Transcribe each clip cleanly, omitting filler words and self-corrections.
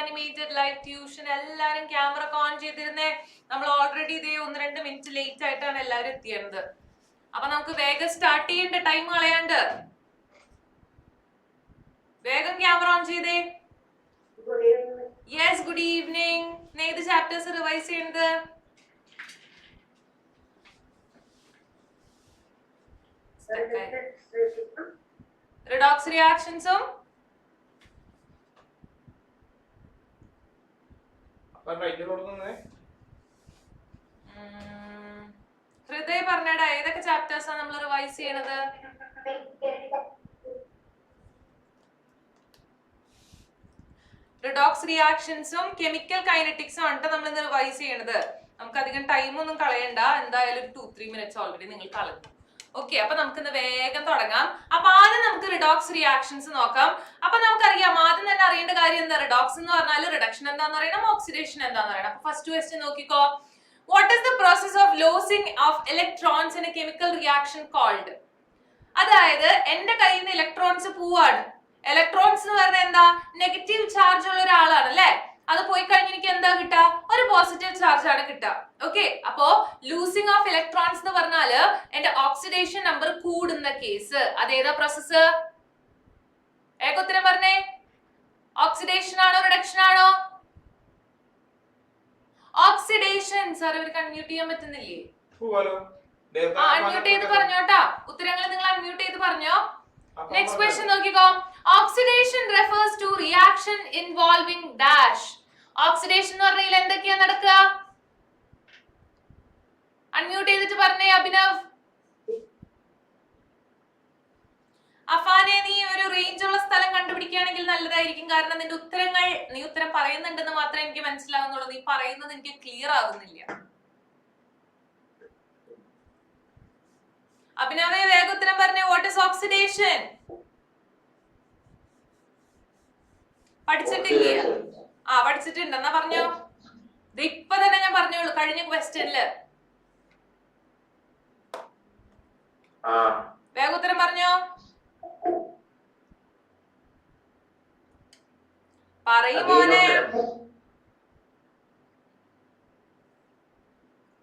Animated live tuition എല്ലാരും camera on ചെയ്തിരുന്നേ. നമ്മൾ already ഇതേ 1-2 മിനിറ്റ് ലേറ്റ് ആയിട്ടാണ് എല്ലാവരും എത്തിയത്. അപ്പൊ നമുക്ക് വേഗം സ്റ്റാർട്ട് ചെയ്യേണ്ട, ടൈം കളയാണ്ട്. വേഗം ക്യാമറ ഓൺ ചെയ്തേ. Yes, good evening. ഏത് ചാപ്റ്റേഴ്സ് റിവൈസ് ചെയ്യുന്നത്? റിഡോക്സ് റിയാക്ഷൻസും ഹൃദയ പറഞ്ഞടാ, ഏതൊക്കെ ചാപ്റ്റേഴ്സാണ് നമ്മൾ റിവൈസ് ചെയ്യണത്? റിഡോക്സ് റിയാക്ഷൻസും കെമിക്കൽ കൈനറ്റിക്സും ആണ് നമ്മൾ ഇന്ന് റിവൈസ് ചെയ്യണത്. നമുക്ക് അധികം ടൈം ഒന്നും കളയണ്ട, എന്തായാലും 2-3 മിനിറ്റ്സ് ഓൾറെഡി നിങ്ങൾ കളഞ്ഞു. ഓക്കെ, അപ്പൊ നമുക്ക് ഇന്ന് വേഗം തുടങ്ങാം. അപ്പൊ ആദ്യം നമുക്ക് റിഡോക്സ് റിയാക്ഷൻസ് നോക്കാം. അപ്പൊ നമുക്കറിയാം, ആദ്യം തന്നെ അറിയേണ്ട കാര്യം എന്താ? റിഡോക്സ് എന്ന് പറഞ്ഞാൽ റിഡക്ഷൻ എന്താന്ന് പറയണം, ഓക്സിഡേഷൻ എന്താന്ന് പറയണം. അപ്പൊ ഫസ്റ്റ് ക്വസ്റ്റ്യൻ നോക്കിക്കോ. What is the process of losing of electrons in a chemical reaction called? അതായത് എന്റെ കയ്യിൽ നിന്ന് ഇലക്ട്രോൺസ് പോവാണ്. ഇലക്ട്രോൺസ് എന്ന് പറഞ്ഞാൽ എന്താ? നെഗറ്റീവ് ചാർജ് ഉള്ള ഒരാളാണ് അല്ലെ. അത് പോയി കഴിഞ്ഞ് എനിക്ക് എന്താ കിട്ടുക? ഒരു പോസിറ്റീവ് ചാർജ് ആണ് കിട്ടുക. ഓക്കെ, അപ്പോ ലൂസിംഗ് ഓഫ് ഇലക്ട്രോൺസ് എന്ന് പറഞ്ഞാല് എന്റെ ഓക്സിഡേഷൻ നമ്പർ കൂടുന്ന കേസ്. അതേതാ പ്രോസസ്? ഉത്തരം പറഞ്ഞേ. ഓക്സിഡേഷൻ ആണോ റിഡക്ഷൻ ആണോ? ഓക്സിഡേഷൻ. സാർ ഇവർക്ക് അൺമ്യൂട്ട് ചെയ്യാൻ പറ്റുന്നില്ലേ? അൺമ്യൂട്ട് ചെയ്ത് പറഞ്ഞോട്ടാ. ഉത്തരങ്ങൾ നിങ്ങൾ അൺമ്യൂട്ട് ചെയ്ത് പറഞ്ഞോ. നെക്സ്റ്റ് ക്വസ്റ്റ്യൻ നോക്കിക്കോ. Oxidation refers to reaction involving dash. Oxidation എന്ന് പറഞ്ഞാൽ എന്തൊക്കെയാ നടക്കുക? അൺമ്യൂട്ട് ചെയ്തിട്ട് പറഞ്ഞേ അഭിനവ്. അഫാനെ, നീ ഒരു റേഞ്ച് ഉള്ള സ്ഥലം കണ്ടുപിടിക്കുകയാണെങ്കിൽ നല്ലതായിരിക്കും. കാരണം നിന്റെ ഉത്തരങ്ങൾ, നീ ഉത്തരം പറയുന്നുണ്ടെന്ന് മാത്രമേ എനിക്ക് മനസ്സിലാവുന്നുള്ളൂ. നീ പറയുന്നത് എനിക്ക് ക്ലിയർ ആകുന്നില്ല. അഭിനവേ, വേഗം ഉത്തരം പറഞ്ഞേ. What is oxidation? പഠിച്ചിട്ടില്ലേ? പഠിച്ചിട്ടുണ്ട്. എന്നാ പറഞ്ഞോ. ഇപ്പൊ തന്നെ ഞാൻ പറഞ്ഞോളൂ, കഴിഞ്ഞ ക്വസ്റ്റ്യനില്. വേഗം ഉത്തരം പറഞ്ഞോ. പറയുമോനെ.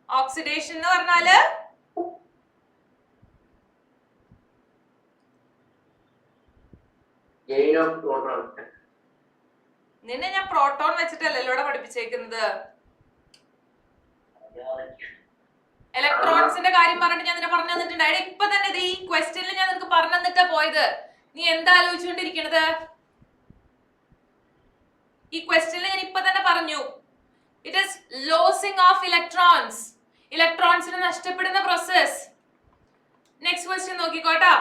ഓക്സിഡേഷൻ എന്ന് പറഞ്ഞാല് നിന്നെ ഞാൻ പ്രോട്ടോൺ വെച്ചിട്ടല്ലോ ഇവിടെ പഠിപ്പിച്ചേക്കുന്നത്. ഇലക്ട്രോൺസിന്റെ കാര്യം പറഞ്ഞിട്ട് ഞാൻ നിന്നെ പറഞ്ഞു തന്നിട്ടുണ്ട്. അവിടെ ഇപ്പൊ തന്നെ ഈ ക്വസ്റ്റ്യനിൽ ഞാൻ നിനക്ക് പറഞ്ഞു തന്നിട്ടാ പോയത്. നീ എന്താ ആലോചിച്ചുകൊണ്ടിരിക്കണത്? ഈ ക്വസ്റ്റ്യനിൽ ഞാൻ ഇപ്പൊ തന്നെ പറഞ്ഞു. It is losing of electrons. ഇലക്ട്രോൺസിന് നഷ്ടപ്പെടുന്ന പ്രോസസ്. Next question നോക്കിക്കോട്ടാ.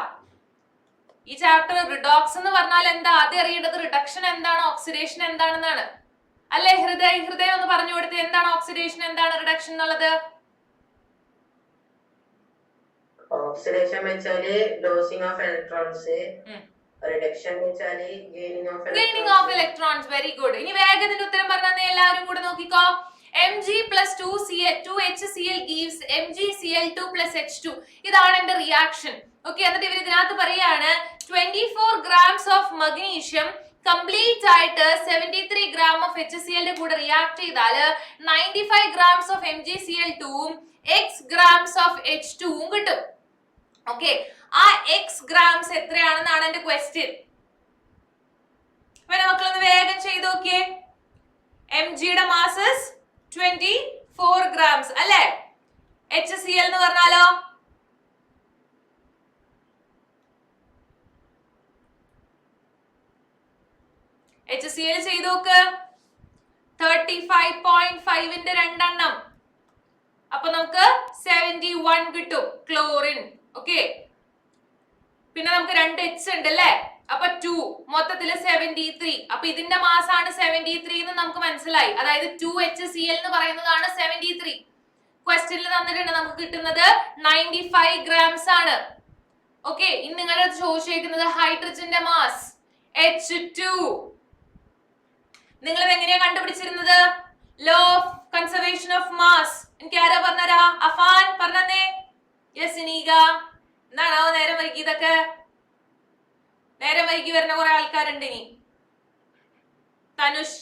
ഈ ചാപ്റ്റർ റിഡോക്സ് എന്ന് പറഞ്ഞാൽ എന്താ? ആദ്യം അറിയേണ്ടത് റിഡക്ഷൻ എന്താണ്, ഓക്സിഡേഷൻ എന്താണെന്നാണ് അല്ലെ. ഹൃദയം ഒന്ന് പറഞ്ഞു കൊടുത്ത്, എന്താണ് ഓക്സിഡേഷൻ, എന്താണ് റിഡക്ഷൻ എന്നുള്ളത്? ഓക്സിഡേഷൻ വെച്ചാല് ലോസിംഗ് ഓഫ് ഇലക്ട്രോൺസ്, റിഡക്ഷൻ വെച്ചാല് gaining of electrons. Very good. ഇനി വേഗത്തിൽ ഉത്തരം പറഞ്ഞേ എല്ലാവരും കൂടെ നോക്കിക്കോ. Mg plus 2HCl gives MgCl2 plus H2. ഇതാണ് എന്റെ റിയാക്ഷൻ. ഓക്കെ, എന്നിട്ട് ഇവർ ഇതിനകത്ത് പറയാണ് 24 grams ഓഫ് മഗ്നീഷ്യം കംപ്ലീറ്റ് ആയിട്ട് 73 gram ഓഫ് HCl ന്റെ കൂടെ റിയാക്ട് ചെയ്താൽ 95 grams ഓഫ് MgCl2 ഉം x grams ഓഫ് H2 ഉം കിട്ടും. ഓക്കെ, ആ x grams എത്രയാണെന്നാണ് എന്റെ ക്വസ്റ്റ്യൻ. മക്കളൊന്ന് വേഗം ചെയ്ത് നോക്കിയേ. Mg യുടെ മാസസ് 24 grams അല്ലേ. HCl എന്ന് പറഞ്ഞാലോ HCl ചെയ്ത് നോക്ക്. 35.5 ന്റെ രണ്ടെണ്ണം. അപ്പൊ നമുക്ക് 71 കിട്ടും ക്ലോറിൻ. ഓക്കെ, പിന്നെ നമുക്ക് 2 H ഉണ്ട് അല്ലേ. അപ്പൊ 2 മൊത്തത്തില് 73. അപ്പൊ ഇതിന്റെ മാസാണ് 73 എന്ന് നമുക്ക് മനസ്സിലായി. അതായത് 2HCl എന്ന് പറയുന്നതാണ് 73. ക്വസ്റ്റ്യനിൽ തന്നിട്ടുണ്ട് നമുക്ക് കിട്ടുന്നത് 95 grams ആണ്. ഓക്കെ, ഇനി നിങ്ങളുടെ അടുത്ത് ചോദിച്ചേക്കുന്നത് ഹൈഡ്രജന്റെ മാസ് H2. നിങ്ങൾ ഇത് എങ്ങനെയാ കണ്ടുപിടിച്ചിരുന്നത്? Law of conservation of mass. എനിക്ക് ആരാ പറഞ്ഞരാ? അഫാൻ പറഞ്ഞേ. യെസ് ഇനീക. എന്താണോ നേരം വൈകിയതൊക്കെ? നേരം വൈകി വരുന്ന കുറെ ആൾക്കാരുണ്ട്. ഇനി തനുഷ്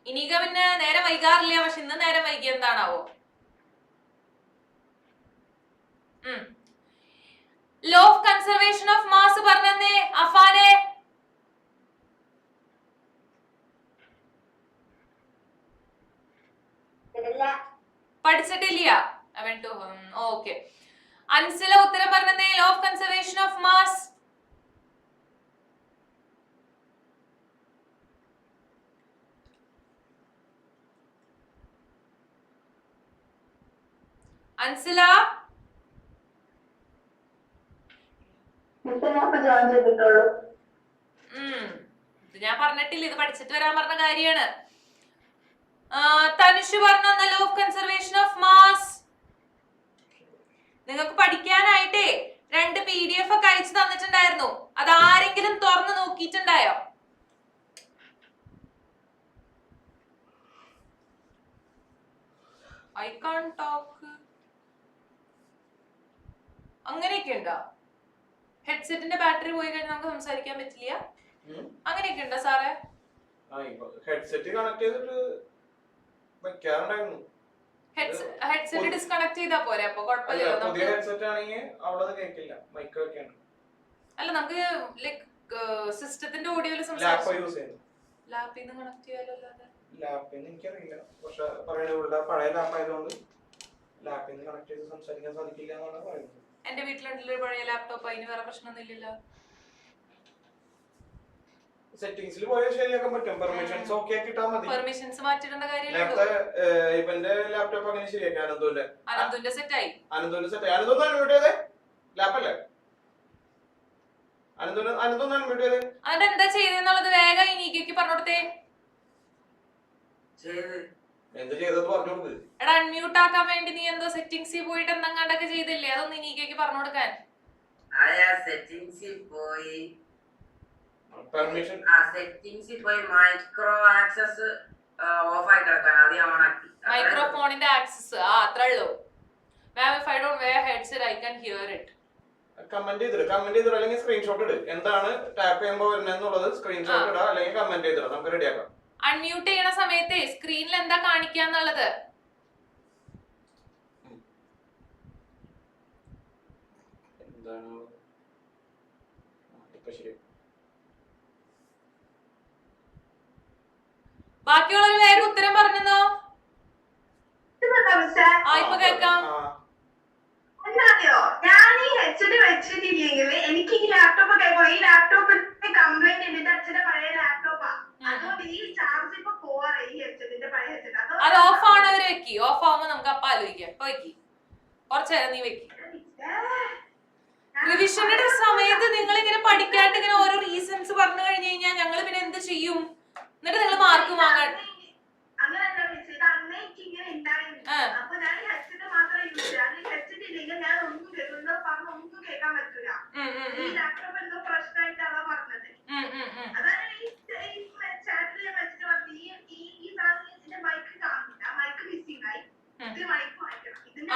ഇനിക പിന്നെ നേരം വൈകാറില്ല, പക്ഷെ ഇന്ന് നേരം വൈകി എന്താണാവോ? Law of conservation of mass പറഞ്ഞേ അഫാനെ. പഠിച്ചിട്ടില്ല. ഓക്കെ. അൻസില ഉത്തരം പറഞ്ഞേ law of conservation of mass. Ansila ഇത് ഞാൻ പറഞ്ഞിട്ടില്ല, ഇത് പഠിച്ചിട്ട് വരാൻ പറഞ്ഞ കാര്യമാണ്. തനുഷ് പറഞ്ഞ law of conservation of mass. നിങ്ങൾക്ക് പഠിക്കാനായിട്ടേ 2 PDF ഒക്കെ അയച്ചു തന്നിട്ടുണ്ടായിരുന്നു. അത് ആരെങ്കിലും തുറന്നു നോക്കിയിട്ടുണ്ടായോ? ഐ കാൺ ടോക്ക് അങ്ങനെയൊക്കെ ഉണ്ടോ? ഹെഡ്സെറ്റിന്റെ ബാറ്ററി പോയി കഴിഞ്ഞാൽ നമുക്ക് സംസാരിക്കാൻ പറ്റില്ല, അങ്ങനെയൊക്കെ ഉണ്ടോ സാറേ? ഹെഡ്സെറ്റ് കണക്ട് ചെയ്തിട്ട് വെക്കാറുണ്ടായിരുന്നു. ഹെഡ്സെറ്റ് ഡിസ്കണക്ട് ചെയ്താ പോരെ, അപ്പൊ കുഴപ്പമില്ലല്ലോ. പുതിയ ഹെഡ്സെറ്റ് ആണെങ്കിൽ അവിടെ കേൾക്കില്ല, മൈക്ക് വെക്കാണ്. അല്ല നമുക്ക് ലൈക് സിസ്റ്റത്തിന്റെ ഓഡിയോയിൽ ലാപ്പ് യൂസ് ചെയ്യുന്നു. ലാപ്പിൽ നിന്ന് കണക്ട് ചെയ്യാലോ. അല്ലാതെ ലാപ്പിൽ നിന്ന് എനിക്കറിയില്ല, പക്ഷെ പറയുന്നത് പഴയ ലാപ്പ് ആയതുകൊണ്ട് ലാപ്പിൽ നിന്ന് കണക്ട് ചെയ്ത് സംസാരിക്കാൻ സാധിക്കില്ല എന്നാണ് പറയുന്നത്. എന്റെ വീട്ടിലുണ്ടല്ലോ ഒരു പഴയ ലാപ്ടോപ്പ്, അതിന് വേറെ പ്രശ്നമൊന്നും ഇല്ലല്ലോ. സെറ്റിംഗ്സിൽ പോയാൽ ശരിയാക്കാൻ പറ്റും, പെർമിഷൻസ് ഓക്കെ ആക്കിട്ടാ മതി. പെർമിഷൻസ് മാറ്റിടേണ്ട കാര്യമില്ല. നേരത്തെ ഇവന്റെ ലാപ്ടോപ്പ് അങ്ങനെ ശരിയാക്കി. അനന്തുന്റെ സെറ്റായി. അനന്തുന്റെ അൺമ്യൂട്ട് ചെയ്തേ ലാപ്പല്ലേ? അനന്തൊന്ന് അൺമ്യൂട്ട് ചെയ്തേ. അതിന്റെ എന്താ ചെയ്തെന്നുള്ളത് വേഗം ഇനിക്ക് പറഞ്ഞോടത്തേ. എന്ത് ചെയ്തെന്ന് പറഞ്ഞു കൊടുത്ത്. എടാ അൺമ്യൂട്ട് ആക്കാൻ വേണ്ടി നീ എന്തോ സെറ്റിംഗ്സിൽ പോയിട്ട് എന്തെങ്ങാണ്ടൊക്കെ ചെയ്തില്ലേ, അതൊന്ന് ഇനിക്ക് പറഞ്ഞു കൊടുക്കാൻ. സെറ്റിംഗ്സിൽ പോയി പെർമിഷൻ സെറ്റിംഗ്സിൽ പോയി മൈക്രോ ആക്സസ് ഓഫ് ആയി കിടക്കാൻ ആദ്യം ഓൺ ആക്കി. മൈക്രോഫോണിന്റെ ആക്സസ് അത്രേ ഉള്ളൂ. Ma'am if I don't wear headset I can hear it. Comment ചെയ്തിട്ട് അല്ലെങ്കിൽ സ്ക്രീൻഷോട്ട് ഇട്. എന്താണ് ടാപ്പ് ചെയ്യുമ്പോൾ വരുന്നതെന്നുള്ളത് സ്ക്രീൻഷോട്ട് ഇടാ, അല്ലെങ്കിൽ കമന്റ് ചെയ്തിടാം, നമുക്ക് റെഡിയാക്കാം. അൺമ്യൂട്ട് ചെയ്യണ സമയത്ത് സ്ക്രീനിൽ എന്താ കാണിക്കാന്നുള്ളത് എന്താണ് ഇപ്പൊ ശരി. ബാക്കിയുള്ളവര് വേഗം ഉത്തരം പറഞ്ഞോ. ഇപ്പൊ കേൾക്കാം. എന്താറിയോ, ഞാൻ ഈ ഹെഡ്സെറ്റ് വെച്ചിട്ടില്ലെങ്കിൽ എനിക്ക് ഈ ലാപ്ടോപ്പ് കേൾക്കോ. ഈ ലാപ്ടോപ്പിന്റെ കംപ്ലൈന്റ് ഉണ്ട്, അച്ഛന്റെ പഴയ ലാപ്ടോപ്പാ. അതുകൊണ്ട് ഈ ചാർജ് ഇപ്പൊ പോവാറേ ഈ ഹെഡ്സെറ്റിന്റെ പഴയ ഹെഡ്സെറ്റ്. അത് ഓഫ് ആണവര് വെക്കി. ഓഫ് ആവുമ്പോ നമുക്ക് അപ്പ ആലോചിക്കാം. ഇപ്പൊ വെക്കി, കുറച്ചേരം നീ വെക്കി. റിവിഷന്റെ സമയത്ത് നിങ്ങൾ ഇങ്ങനെ പഠിക്കാണ്ട് ഇങ്ങനെ ഓരോ റീസൺസ് പറഞ്ഞു കഴിഞ്ഞു കഴിഞ്ഞാൽ ഞങ്ങൾ പിന്നെ എന്ത് ചെയ്യും? എന്നിട്ട് നിങ്ങൾ മാർക്ക് വാങ്ങാൻ അപ്പൊ ഞാൻ ഈ ഹെഡ്സെറ്റ് മാത്രമേ യൂസ് ചെയ്യാം. ഈ ഹെഡ്സെറ്റ് ഇല്ലെങ്കിൽ ഞാൻ ഒന്നും കേൾക്കുന്നോ പറഞ്ഞ ഒന്നും കേൾക്കാൻ പറ്റൂല. ഈ ലാപ്ടോപ്പ് എന്തോ പ്രശ്നമായിട്ട് അതാ പറഞ്ഞത്. അതാണ് ഈ ചാറ്റിൽ ഞാൻ വെച്ചിട്ട് പറഞ്ഞു ഈ സാധനം ഇതിന്റെ മൈക്ക് കാണില്ല, മൈക്ക് മിസ്സിംഗ് ആയി, ഇത് മൈക്ക് വാങ്ങിക്കണം. ഇതിന്റെ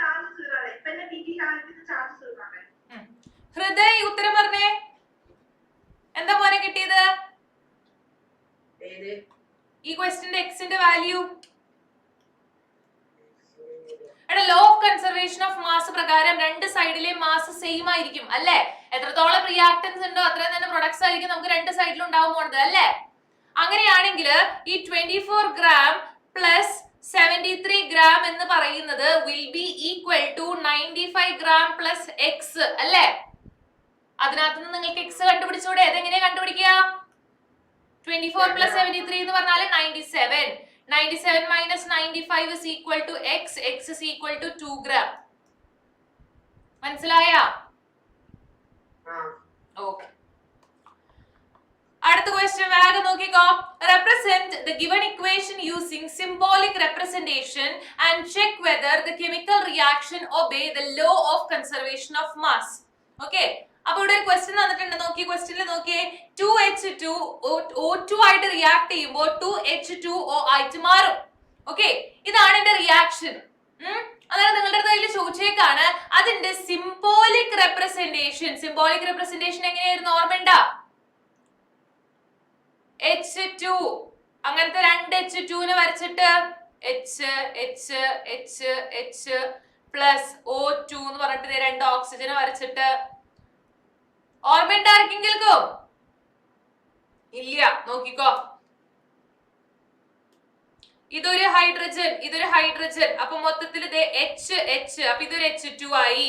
ചാർജ് സീറാണ്. ഇപ്പൊ എന്റെ വീട്ടിൽ കാണിച്ചിട്ട് ചാർജ് സീറാണ്. ഹൃദയ് ഉത്തരം പറഞ്ഞേ, എന്താ മോനെ കിട്ടിയത്? ഈ ക്വസ്റ്റ്യന്റെ എക്സിന്റെ വാല്യൂ. എടാ law of conservation of mass പ്രകാരം 2 സൈഡിലെ മാസ് സെയിം ആയിരിക്കും അല്ലേ? എത്രത്തോളം റിയാക്ടൻസ് ഉണ്ടോ അത്രയും തന്നെ പ്രൊഡക്ട്സ് ആയിരിക്കും നമുക്ക് 2 സൈഡിലും ഉണ്ടാവാൻ പോണത് അല്ലേ? അങ്ങനെയാണെങ്കിൽ ഈ 24 ഗ്രാം പ്ലസ് 73 ഗ്രാം എന്ന് പറയുന്നത് will be equal to 95 gram plus X അല്ലേ? അതിനകത്തുനിന്ന് നിങ്ങൾക്ക് എക്സ് കണ്ടുപിടിച്ചൂടെ? അതെങ്ങനെയാ കണ്ടുപിടിക്കുക? 24 plus 73 എന്ന് പറഞ്ഞാൽ 97. 97 minus 95 is equal to x. X is equal to 2 gram. മനസ്സിലായ? ഓക്കെ. അടുത്ത ക്വസ്റ്റ്യൻ വേഗം നോക്കിക്കോ. Represent the given equation using symbolic representation and check whether the chemical reaction obey the law of conservation of mass. Okay. അപ്പൊ ഇവിടെ ഒരു question തന്നിട്ടുണ്ട്. നോക്കി ക്വസ്റ്റ്യനിൽ നോക്കിയേ. 2H2 O2 ആയിട്ട് റിയാക്ട് ചെയ്യുമ്പോൾ 2H2O ആയിട്ട് മാറും. ഓക്കെ, ഇതാണ് എന്റെ റിയാക്ഷൻ. അതാണ് നിങ്ങളുടെ അടുത്ത് ചോദിച്ചേക്കാണ് അതിന്റെ സിംബോളിക് റെപ്രസെന്റേഷൻ. സിംബോളിക് റെപ്രസെന്റേഷൻ എങ്ങനെയായിരുന്നു ഓർമ്മയുണ്ട? H2 അങ്ങനത്തെ 2 H2 വരച്ചിട്ട് H പ്ലസ് O2 എന്ന് പറഞ്ഞിട്ട് 2 ഓക്സിജനെ വരച്ചിട്ട് ഓർമ്മയുണ്ട് ആർക്കെങ്കിലും? ഇല്ല, നോക്കിക്കോ. ഇതൊരു ഹൈഡ്രജൻ അപ്പൊ മൊത്തത്തിൽ H അപ്പൊ ഇതൊരു H2 ആയി,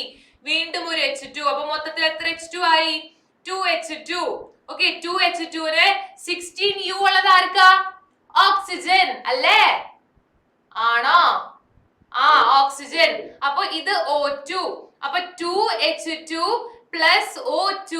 വീണ്ടും ഒരു H2, അപ്പൊ മൊത്തത്തിൽ എത്ര H2 ആയി? 2H2. ഓക്കെ, 2H2ന് 16U ഉള്ളത് ആർക്കാ? ഓക്സിജൻ അല്ലേ? ആണോ? ആ, ഓക്സിജൻ. അപ്പൊ ഇത് O2, അപ്പൊ 2H2 പ്ലസ് O2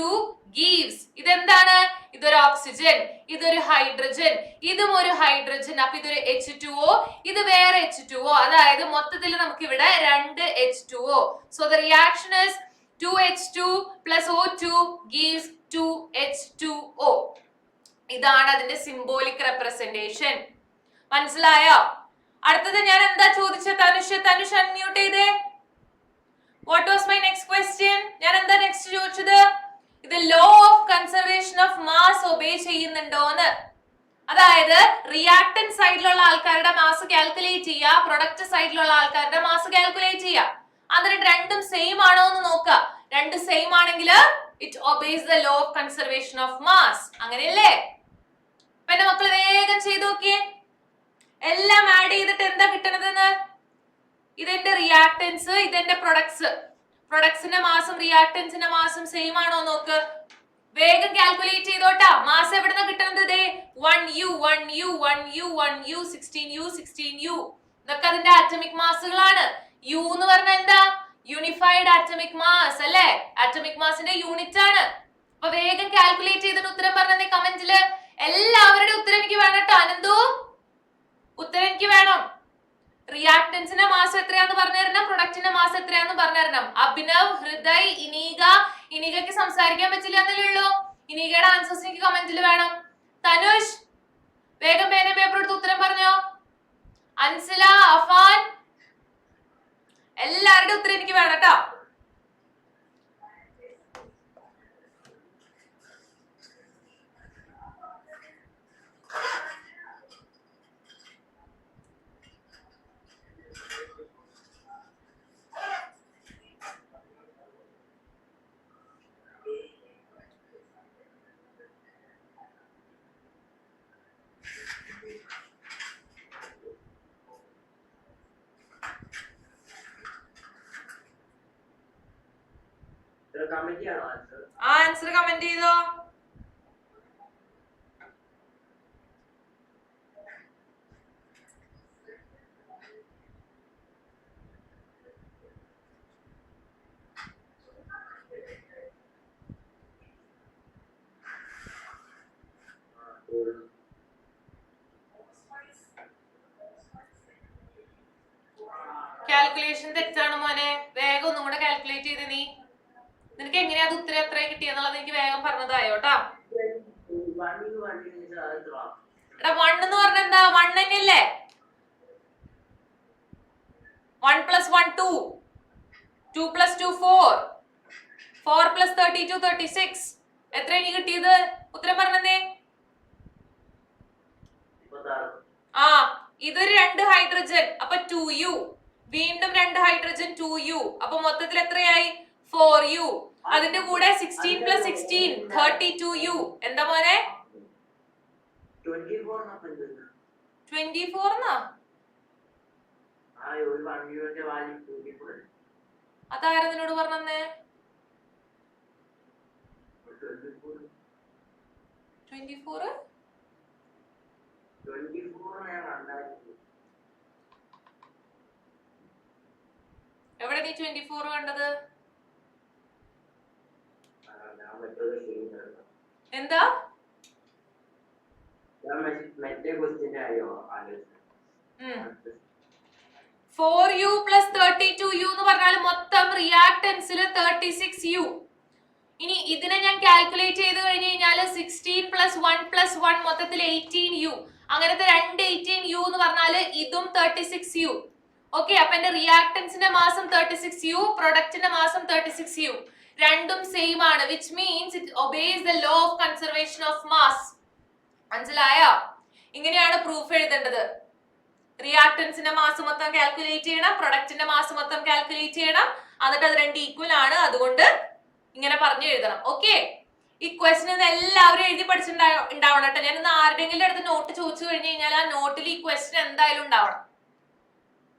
gives ഇതെന്താണ്? ഇതൊരു ഓക്സിജൻ, ഇതൊരു ഹൈഡ്രജൻ, ഇതും ഒരു ഹൈഡ്രജൻ, അപ്പൊ ഇതൊരു H2O, ഇത് വേറെ H2O. അതായത് മൊത്തത്തിൽ നമുക്ക് ഇവിടെ 2 H2O. So the reaction is 2H2 plus O2 gives 2H2O. ഇതാണ് അതിന്റെ സിംബോളിക് റെപ്രസെന്റേഷൻ. മനസ്സിലായോ? അടുത്തത് ഞാൻ എന്താ ചോദിച്ചത്? തനുഷ് അൺമ്യൂട്ട് ചെയ്തേ. What was my next question? ഞാൻ എന്താ നെക്സ്റ്റ് ചോദിച്ചത്? ഇത് law of conservation of mass obey ചെയ്യുന്നുണ്ടോന്ന്. അതായത് റിയാക്ടന്റ് സൈഡിലുള്ള ആൾക്കാരുടെ മാസ് കാൽക്കുലേറ്റ് ചെയ്യുക, പ്രൊഡക്റ്റ് സൈഡിലുള്ള ആൾക്കാരുടെ മാസ് കാൽക്കുലേറ്റ് ചെയ്യുക. എന്നിട്ട് രണ്ടും സെയിം ആണോ എന്ന് നോക്കുക. രണ്ട് സെയിം ആണെങ്കിൽ it obeys the law of conservation of mass. അങ്ങനെയല്ലേ? അപ്പൊ എന്റെ മക്കള് വേഗം ചെയ്ത് നോക്കിയേ. എല്ലാം ആഡ് ചെയ്തിട്ട് എന്താ കിട്ടണതെന്ന്? ഇതെന്റെ റിയാക്ടൻസ്, ഇതെന്റെ പ്രൊഡക്ട്സ്. പ്രൊഡക്ട്സിന്റെ മാസും റിയാക്ടൻസിന്റെ മാസും സെയിം ആണോ നോക്ക്. വേഗം കാൽക്കുലേറ്റ് ചെയ്തോട്ടാ. മാസ് എവിടുന്ന കിട്ടുന്നത്? 1U 16U. ഇതൊക്കെ അതിന്റെ ആറ്റമിക് മാസുകളാണ്. യു എന്ന് പറഞ്ഞാൽ എന്താ? യൂണിഫൈഡ് ആറ്റമിക് മാസ് അല്ലേ? ആറ്റമിക് മാസിന്റെ യൂണിറ്റ് ആണ്. അപ്പൊ വേഗം കാൽക്കുലേറ്റ് ചെയ്തിട്ട് ഉത്തരം പറഞ്ഞേ കമന്റില്. എല്ലാവരുടെ ഉത്തരം എനിക്ക് വേണം കേട്ടോ. അനന്തു, ഉത്തരം എനിക്ക് വേണം. റിയാക്ടൻസിന്റെ മാസ് എത്രയാന്ന് പറഞ്ഞു തരണം, പ്രൊഡക്റ്റിന്റെ മാസ് എത്രയാന്ന് പറഞ്ഞു തരണം. അഭിനവ്, ഹൃദയ്, ഇനീകയ്ക്ക് സംസാരിക്കാൻ പറ്റില്ല എന്നല്ലേ ഉള്ളൂ. ഇനീകയുടെ ആൻസേഴ്സ് എനിക്ക് കമന്റിൽ വേണം. തനുഷ്, വേഗം പേന പേപ്പർ എടുത്ത് ഉത്തരം പറഞ്ഞോ. അൻസില, അഫാൻ, എല്ലാവരുടെ ഉത്തരം എനിക്ക് വേണം കേട്ടോ. ആൻസർ കമന്റ് ചെയ്തോ. കാൽക്കുലേഷൻ തെറ്റാണ് മോനെ. വേഗം ഒന്നും കൂടെ കാൽക്കുലേറ്റ് ചെയ്ത് നീ. നിനക്ക് എങ്ങനെയാ അത് ഉത്തരം എത്ര കിട്ടിയെന്നുള്ളത് എനിക്ക് വേഗം പറഞ്ഞതായോട്ടാ. എടാ 1 എന്ന് പറഞ്ഞ എന്താ? 1 തന്നെയല്ലേ? 1 + 1 2, 2 + 2 4, 4 + 32 36. എത്ര എനിക്ക് കിട്ടിയത്? ഉത്തരം പറഞ്ഞേ. ആ, ഇതൊരു 2 ഹൈഡ്രജൻ, അപ്പൊ 2U. വീണ്ടും 2 ഹൈഡ്രജൻ 2U. അപ്പൊ മൊത്തത്തിൽ എത്രയായി? 4U. അതിന്റെ കൂടെ 16 + 16 32U. എന്താ മോനെ? 24 എന്നാ? അതാരാ നിന്നോട് പറഞ്ഞേ? 24? എവിടെ നീ 24 കണ്ടത്? എന്താ? 4U + 32U എന്ന് പറഞ്ഞാൽ മൊത്തം റിയാക്ടൻസിൽ 36U. ഇനി ഇതിനെ ഞാൻ കാൽക്കുലേറ്റ് ചെയ്ത് കഴിഞ്ഞ് കഴിഞ്ഞാൽ 16 + 1 + 1 മൊത്തത്തിൽ 18U. അങ്ങനത്തെ 2 18U എന്ന് പറഞ്ഞാൽ ഇതും 36U. ഓക്കെ, അപ്പൊ എന്റെ റിയാക്ടൻസിന്റെ മാസം 36U, പ്രൊഡക്റ്റിന്റെ മാസം 36U. രണ്ടും സെയിം ആണ്, which means it obeys the law of conservation of mass. മനസ്സിലായോ? ഇങ്ങനെയാണ് പ്രൂഫ് എഴുതേണ്ടത്. റിയാക്ടൻസിന്റെ മാസ് മൊത്തം കാൽക്കുലേറ്റ് ചെയ്യണം, പ്രൊഡക്റ്റിന്റെ മാസ് മൊത്തം കാൽക്കുലേറ്റ് ചെയ്യണം, എന്നിട്ട് അത് രണ്ട് ഈക്വൽ ആണ്, അതുകൊണ്ട് ഇങ്ങനെ പറഞ്ഞു എഴുതണം. ഓക്കെ, ഈ ക്വസ്റ്റൻ എല്ലാവരും എഴുതി പഠിച്ചിട്ടുണ്ടാവണം കേട്ടോ. ഞാൻ ഇന്ന് ആരുടെങ്കിലും അടുത്ത് നോട്ട് ചോദിച്ചു കഴിഞ്ഞു കഴിഞ്ഞാൽ ആ നോട്ടിൽ ഈ ക്വസ്റ്റൻ എന്തായാലും ഉണ്ടാവണം.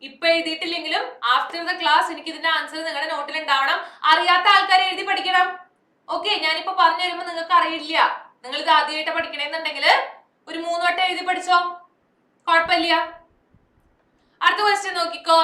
ഇപ്പൊ എഴുതിയിട്ടില്ലെങ്കിലും ആഫ്റ്റർ ദ ക്ലാസ് എനിക്ക് ഇതിന്റെ ആൻസർ നിങ്ങളുടെ നോട്ടിൽ ഉണ്ടാവണം. അറിയാത്ത ആൾക്കാരെ എഴുതി പഠിക്കണം. ഓക്കെ, ഞാനിപ്പോ പറഞ്ഞു തരുമ്പോ നിങ്ങൾക്ക് അറിയില്ല, നിങ്ങൾ ഇത് ആദ്യമായിട്ട് പഠിക്കണമെന്നുണ്ടെങ്കിൽ ഒരു 3 വട്ടം എഴുതി പഠിച്ചോ, കുഴപ്പമില്ല. അടുത്ത ക്വസ്റ്റ്യൻ നോക്കിക്കോ.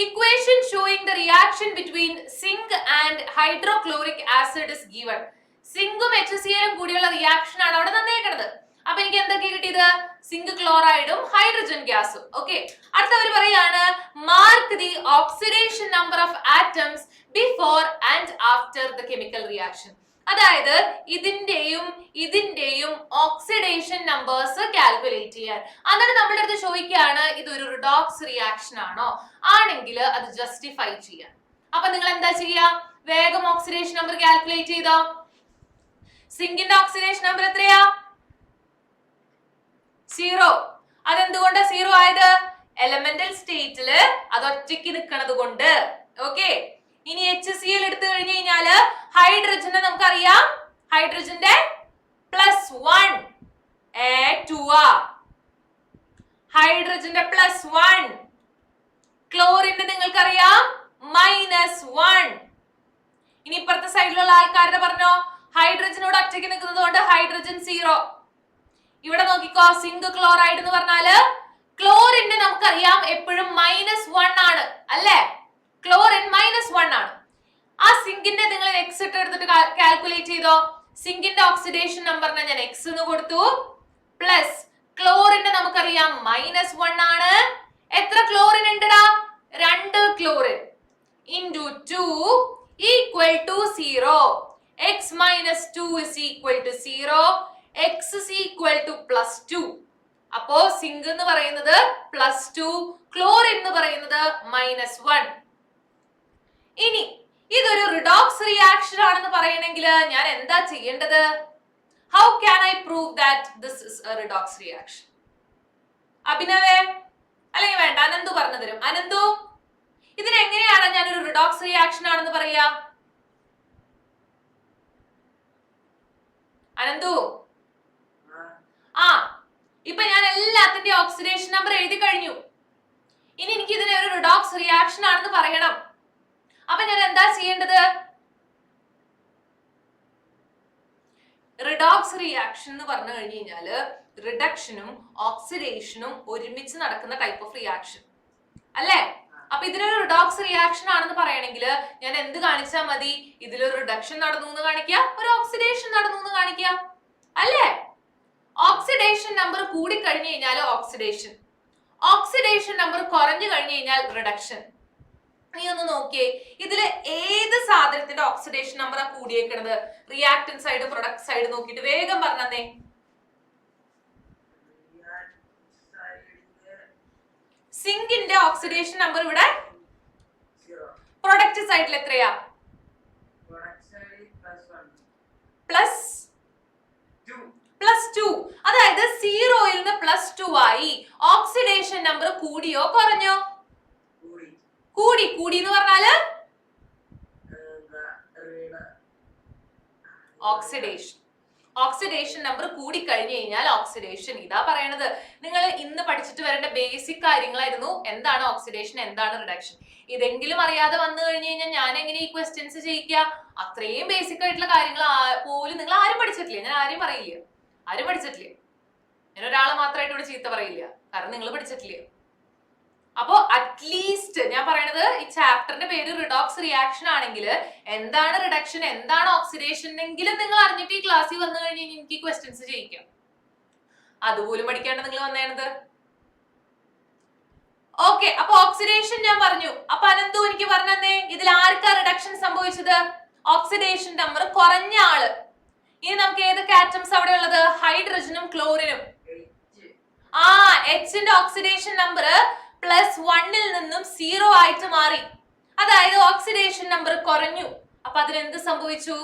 Equation showing the reaction between zinc and hydrochloric acid is given. സിങ്കും HCl കൂടിയുള്ള റിയാക്ഷൻ ആണ് അവിടെ തന്നേക്കുന്നത്. അപ്പൊ എനിക്ക് എന്തൊക്കെ കിട്ടിയത്? സിങ്ക് ക്ലോറൈഡും ഹൈഡ്രജൻ ഗ്യാസും. ഓക്കെ, അടുത്തവർ പറയാണ് mark the oxidation number of atoms before and after the chemical reaction. അതായത് ഇതിന്റെയും ഓക്സിഡേഷൻ നമ്പേഴ്സ് കാൽക്കുലേറ്റ് ചെയ്യാൻ. എന്നിട്ട് നമ്മുടെ അടുത്ത് ചോദിക്കുകയാണ് ഇതൊരു റിഡോക്സ് റിയാക്ഷൻ ആണോ, ആണെങ്കിൽ അത് ജസ്റ്റിഫൈ ചെയ്യാൻ. അപ്പൊ നിങ്ങൾ എന്താ ചെയ്യാ? വേഗം ഓക്സിഡേഷൻ നമ്പർ കാൽക്കുലേറ്റ് ചെയ്തോ. സിങ്കിന്റെ ഓക്സിഡേഷൻ നമ്പർ എത്രയാ? 0. അതെന്തുകൊണ്ടാ 0 ആയത്? എലമെന്റൽ സ്റ്റേറ്റില് അത് ഒറ്റയ്ക്ക് നിൽക്കണത് കൊണ്ട്. ഓക്കെ, ഇനി HCl എടുത്തു കഴിഞ്ഞു കഴിഞ്ഞാല് ഹൈഡ്രജനെ നമുക്കറിയാം, ഹൈഡ്രജന്റെ +1 A2 ഹൈഡ്രജന്റെ +1, ക്ലോറിന്റെ നിങ്ങൾക്കറിയാം -1. ഇനി ഇപ്പുറത്തെ സൈഡിലുള്ള ആൾക്കാരുടെ പറഞ്ഞോ, ഹൈഡ്രജനോട് ഒറ്റയ്ക്ക് നിൽക്കുന്നത് കൊണ്ട് ഹൈഡ്രജൻ 0. ഇവിടെ നോക്കിക്കോ, സിങ്ക് ക്ലോറൈഡ് എന്ന് പറഞ്ഞാല് ക്ലോറിന്റെ നമുക്കറിയാം എപ്പോഴും -1 ആണ് അല്ലേ? ക്ലോറിൻ -1 ആണ്. ആ സിങ്കിന്റെ നിങ്ങൾ എക്സ് ഇട്ട് എടുത്തിട്ട് കാൽക്കുലേറ്റ് ചെയ്തോ. സിങ്കിന്റെ ഓക്സിഡേഷൻ നമ്പറിനെ ഞാൻ എക്സ് എന്ന് കൊടുത്തു, പ്ലസ് ക്ലോറിന്റെ നമുക്കറിയാം -1 ആണ്. എത്ര ക്ലോറിൻ ഉണ്ടടാ? 2 chlorine into 2 equal to 0. x - 2 is equal to 0. x is equal to +2. അപ്പോ സിങ്ക് എന്ന് പറയുന്നത് +2, ക്ലോറിൻ എന്ന് പറയുന്നത് -1. ഇനി ഇതൊരു റിഡോക്സ് റിയാക്ഷൻ ആണെന്ന് പറയണമെങ്കിൽ ഞാൻ എന്താ ചെയ്യേണ്ടത്? How can I prove that this is a redox reaction? അഭിനവേ, അല്ലെങ്കിൽ വേണ്ട, അനന്തു പറഞ്ഞു തരും. അനന്തു, ഇതിനെങ്ങനെയാണ് ഞാനൊരു റിഡോക്സ് റിയാക്ഷൻ ആണെന്ന് പറയാ? അനന്തു, ഇപ്പൊ ഞാൻ എല്ലാത്തിന്റെ ഓക്സിഡേഷൻ നമ്പർ എഴുതി കഴിഞ്ഞു. ഇനി എനിക്ക് ഇതിനെ ഒരു റിഡോക്സ് റിയാക്ഷൻ ആണെന്ന് പറയണം. അപ്പൊ ഞാൻ എന്താ ചെയ്യേണ്ടത്? റിഡോക്സ് റിയാക്ഷൻ എന്ന് പറഞ്ഞു കഴിഞ്ഞു കഴിഞ്ഞാല് റിഡക്ഷനും ഓക്സിഡേഷനും ഒരുമിച്ച് നടക്കുന്ന ടൈപ്പ് ഓഫ് റിയാക്ഷൻ അല്ലേ? അപ്പൊ ഇതിനൊരു റിഡോക്സ് റിയാക്ഷൻ ആണെന്ന് പറയണമെങ്കിൽ ഞാൻ എന്ത് കാണിച്ചാൽ മതി? ഇതിലൊരു റിഡക്ഷൻ നടന്നു എന്ന് കാണിക്കുക, ഒരു ഓക്സിഡേഷൻ നടന്നു എന്ന് കാണിക്കുക അല്ലേ? ഓക്സിഡേഷൻ നമ്പർ കൂടി കഴിഞ്ഞു കഴിഞ്ഞാൽ ഓക്സിഡേഷൻ, ഓക്സിഡേഷൻ നമ്പർ കുറഞ്ഞു കഴിഞ്ഞു കഴിഞ്ഞാൽ റിഡക്ഷൻ. നീ ഒന്ന് നോക്കിയേ, ഇതില് ഏത് സാധനത്തിന്റെ ഓക്സിഡേഷൻ നമ്പറാ കൂടിയേക്കണത്? റിയാക്ടൻ സൈഡ്, പ്രൊഡക്റ്റ് സൈഡ് നോക്കിയിട്ട് വേഗം പറഞ്ഞേ. സിങ്കിന്റെ ഓക്സിഡേഷൻ നമ്പർ ഇവിടെ പ്രൊഡക്റ്റ് സൈഡിൽ എത്രയാ? +2. അതായത് 0യിൽ നിന്ന് +2 ആയി. ഓക്സിഡേഷൻ നമ്പർ കൂടിയോ കുറഞ്ഞോ? കൂടി എന്ന് പറഞ്ഞാല് ഓക്സിഡേഷൻ നമ്പർ കൂടി കഴിഞ്ഞു കഴിഞ്ഞാൽ ഓക്സിഡേഷൻ. ഇതാ പറയണത്. നിങ്ങൾ ഇന്ന് പഠിച്ചിട്ട് വരേണ്ട ബേസിക് കാര്യങ്ങളായിരുന്നു. എന്താണ് ഓക്സിഡേഷൻ, എന്താണ് റിഡക്ഷൻ. ഇതെങ്കിലും അറിയാതെ വന്നു കഴിഞ്ഞു കഴിഞ്ഞാൽ ഞാൻ എങ്ങനെ ഈ ക്വസ്റ്റ്യൻസ് ചെയ്യിക്കുക? അത്രയും ബേസിക് ആയിട്ടുള്ള കാര്യങ്ങൾ പോലും നിങ്ങൾ ആരും പഠിച്ചിട്ടില്ല. ഞാൻ ആരും പറയില്ല, ആരും പഠിച്ചിട്ടില്ല. ഞാൻ ഒരാളെ മാത്രമായിട്ട് ഇവിടെ ചീത്ത പറയില്ല, കാരണം നിങ്ങൾ പഠിച്ചിട്ടില്ല. അപ്പോ അറ്റ്ലീസ്റ്റ് ഞാൻ പറയണത്, ഈ ചാപ്റ്ററിന്റെ പേര് റിഡോക്സ് റിയാക്ഷൻ ആണെങ്കിൽ എന്താണ് റിഡക്ഷൻ, എന്താണ് ഓക്സിഡേഷൻ എങ്കിലും നിങ്ങൾ അറിഞ്ഞിട്ട് ഈ ക്ലാസ്സിൽ വന്നു കഴിഞ്ഞാൽ എനിക്ക് ക്വസ്റ്റ്യൻസ് ചെയ്യിക്കാം. അതുപോലും പഠിക്കാണ്ട് നിങ്ങൾ വന്നേണത്. ഓക്കെ, അപ്പൊ ഓക്സിഡേഷൻ ഞാൻ പറഞ്ഞു. അപ്പൊ അനന്തു എനിക്ക് പറഞ്ഞേ, ഇതിൽ ആർക്കാ റിഡക്ഷൻ സംഭവിച്ചത്? ഓക്സിഡേഷൻ നമ്പർ കുറഞ്ഞ ആള്. ഇനി നമുക്ക് ഏതൊക്കെ ആറ്റംസ് അവിടെ ഉള്ളത്? ഹൈഡ്രജനും ക്ലോറിനും. എച്ചിന്റെ ഓക്സിഡേഷൻ നമ്പർ +1ൽ നിന്നും 0 ആയിട്ട് മാറി. അതായത് ഓക്സിഡേഷൻ നമ്പർ കുറഞ്ഞു. അപ്പൊ അതിനെന്ത് സംഭവിച്ചു?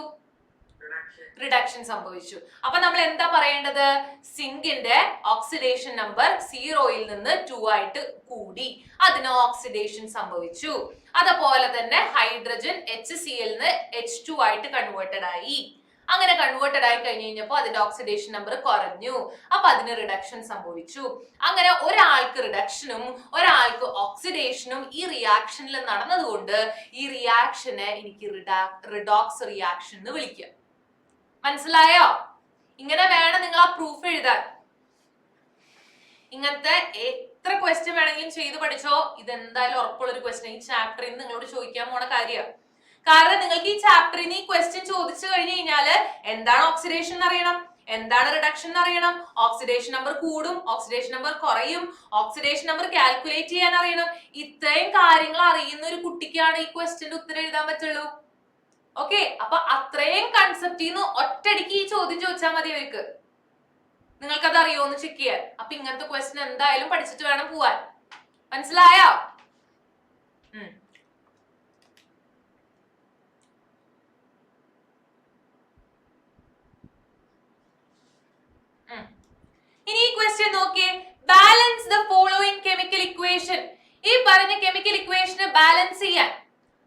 റിഡക്ഷൻ സംഭവിച്ചു. അപ്പൊ നമ്മൾ എന്താ പറയേണ്ടത്? സിങ്കിന്റെ ഓക്സിഡേഷൻ നമ്പർ 0യിൽ നിന്ന് 2 ആയിട്ട് കൂടി, അതിന് ഓക്സിഡേഷൻ സംഭവിച്ചു. അതുപോലെ തന്നെ ഹൈഡ്രജൻ HCl നിന്ന് H2 ആയിട്ട് കൺവേർട്ടഡ് ആയി. അങ്ങനെ കൺവേർട്ടഡ് ആയി കഴിഞ്ഞ് കഴിഞ്ഞപ്പോൾ അതിന്റെ ഓക്സിഡേഷൻ നമ്പർ കുറഞ്ഞു, അപ്പൊ അതിന് റിഡക്ഷൻ സംഭവിച്ചു. അങ്ങനെ ഒരാൾക്ക് റിഡക്ഷനും ഒരാൾക്ക് ഓക്സിഡേഷനും ഈ റിയാക്ഷനിൽ നടന്നതുകൊണ്ട് ഈ റിയാക്ഷനെ എനിക്ക് റിഡോക്സ് റിയാക്ഷൻ എന്ന് വിളിക്കാം. മനസ്സിലായോ? ഇങ്ങനെ വേണം നിങ്ങൾ ആ പ്രൂഫ് എഴുതാൻ. ഇങ്ങനത്തെ എത്ര ക്വസ്റ്റ്യൻ വേണമെങ്കിലും ചെയ്ത് പഠിച്ചോ. ഇതെന്തായാലും ഉറപ്പുള്ള ഒരു ക്വസ്റ്റ്യൻ ഈ ചാപ്റ്ററിൽ നിന്ന് നിങ്ങളോട് ചോദിക്കാൻ പോണ കാര്യം. കാരണം നിങ്ങൾക്ക് ഈ ചാപ്റ്ററിൽ നിന്ന് ഈ ക്വസ്റ്റ്യൻ ചോദിച്ചു കഴിഞ്ഞു കഴിഞ്ഞാല് എന്താണ് ഓക്സിഡേഷൻ എന്ന് അറിയണം, എന്താണ് റിഡക്ഷൻ എന്ന് അറിയണം, ഓക്സിഡേഷൻ നമ്പർ കൂടും, ഓക്സിഡേഷൻ നമ്പർ കുറയും, ഓക്സിഡേഷൻ നമ്പർ കാൽക്കുലേറ്റ് ചെയ്യാൻ അറിയണം. ഇത്രയും കാര്യങ്ങൾ അറിയുന്ന ഒരു കുട്ടിക്കാണ് ഈ ക്വസ്റ്റ്യന്റെ ഉത്തരം എഴുതാൻ പറ്റുള്ളൂ. ഓക്കെ, അപ്പൊ അത്രയും കൺസെപ്റ്റിൽ നിന്ന് ഒറ്റയടിക്ക് ഈ ചോദ്യം ചോദിച്ചാൽ മതി അവർക്ക്. നിങ്ങൾക്കത് അറിയോന്ന് ചെക്ക് ചെയ്യാൻ. അപ്പൊ ഇങ്ങനത്തെ ക്വസ്റ്റ്യൻ എന്തായാലും പഠിച്ചിട്ട് വേണം പോവാൻ. മനസ്സിലായോ? ഇനി ഈ ക്വസ്റ്റ്യൻ നോക്കിയേ. Balance the following chemical equation. ഈ പറഞ്ഞ കെമിക്കൽ ഇക്വേഷനെ ബാലൻസ് ചെയ്യാൻ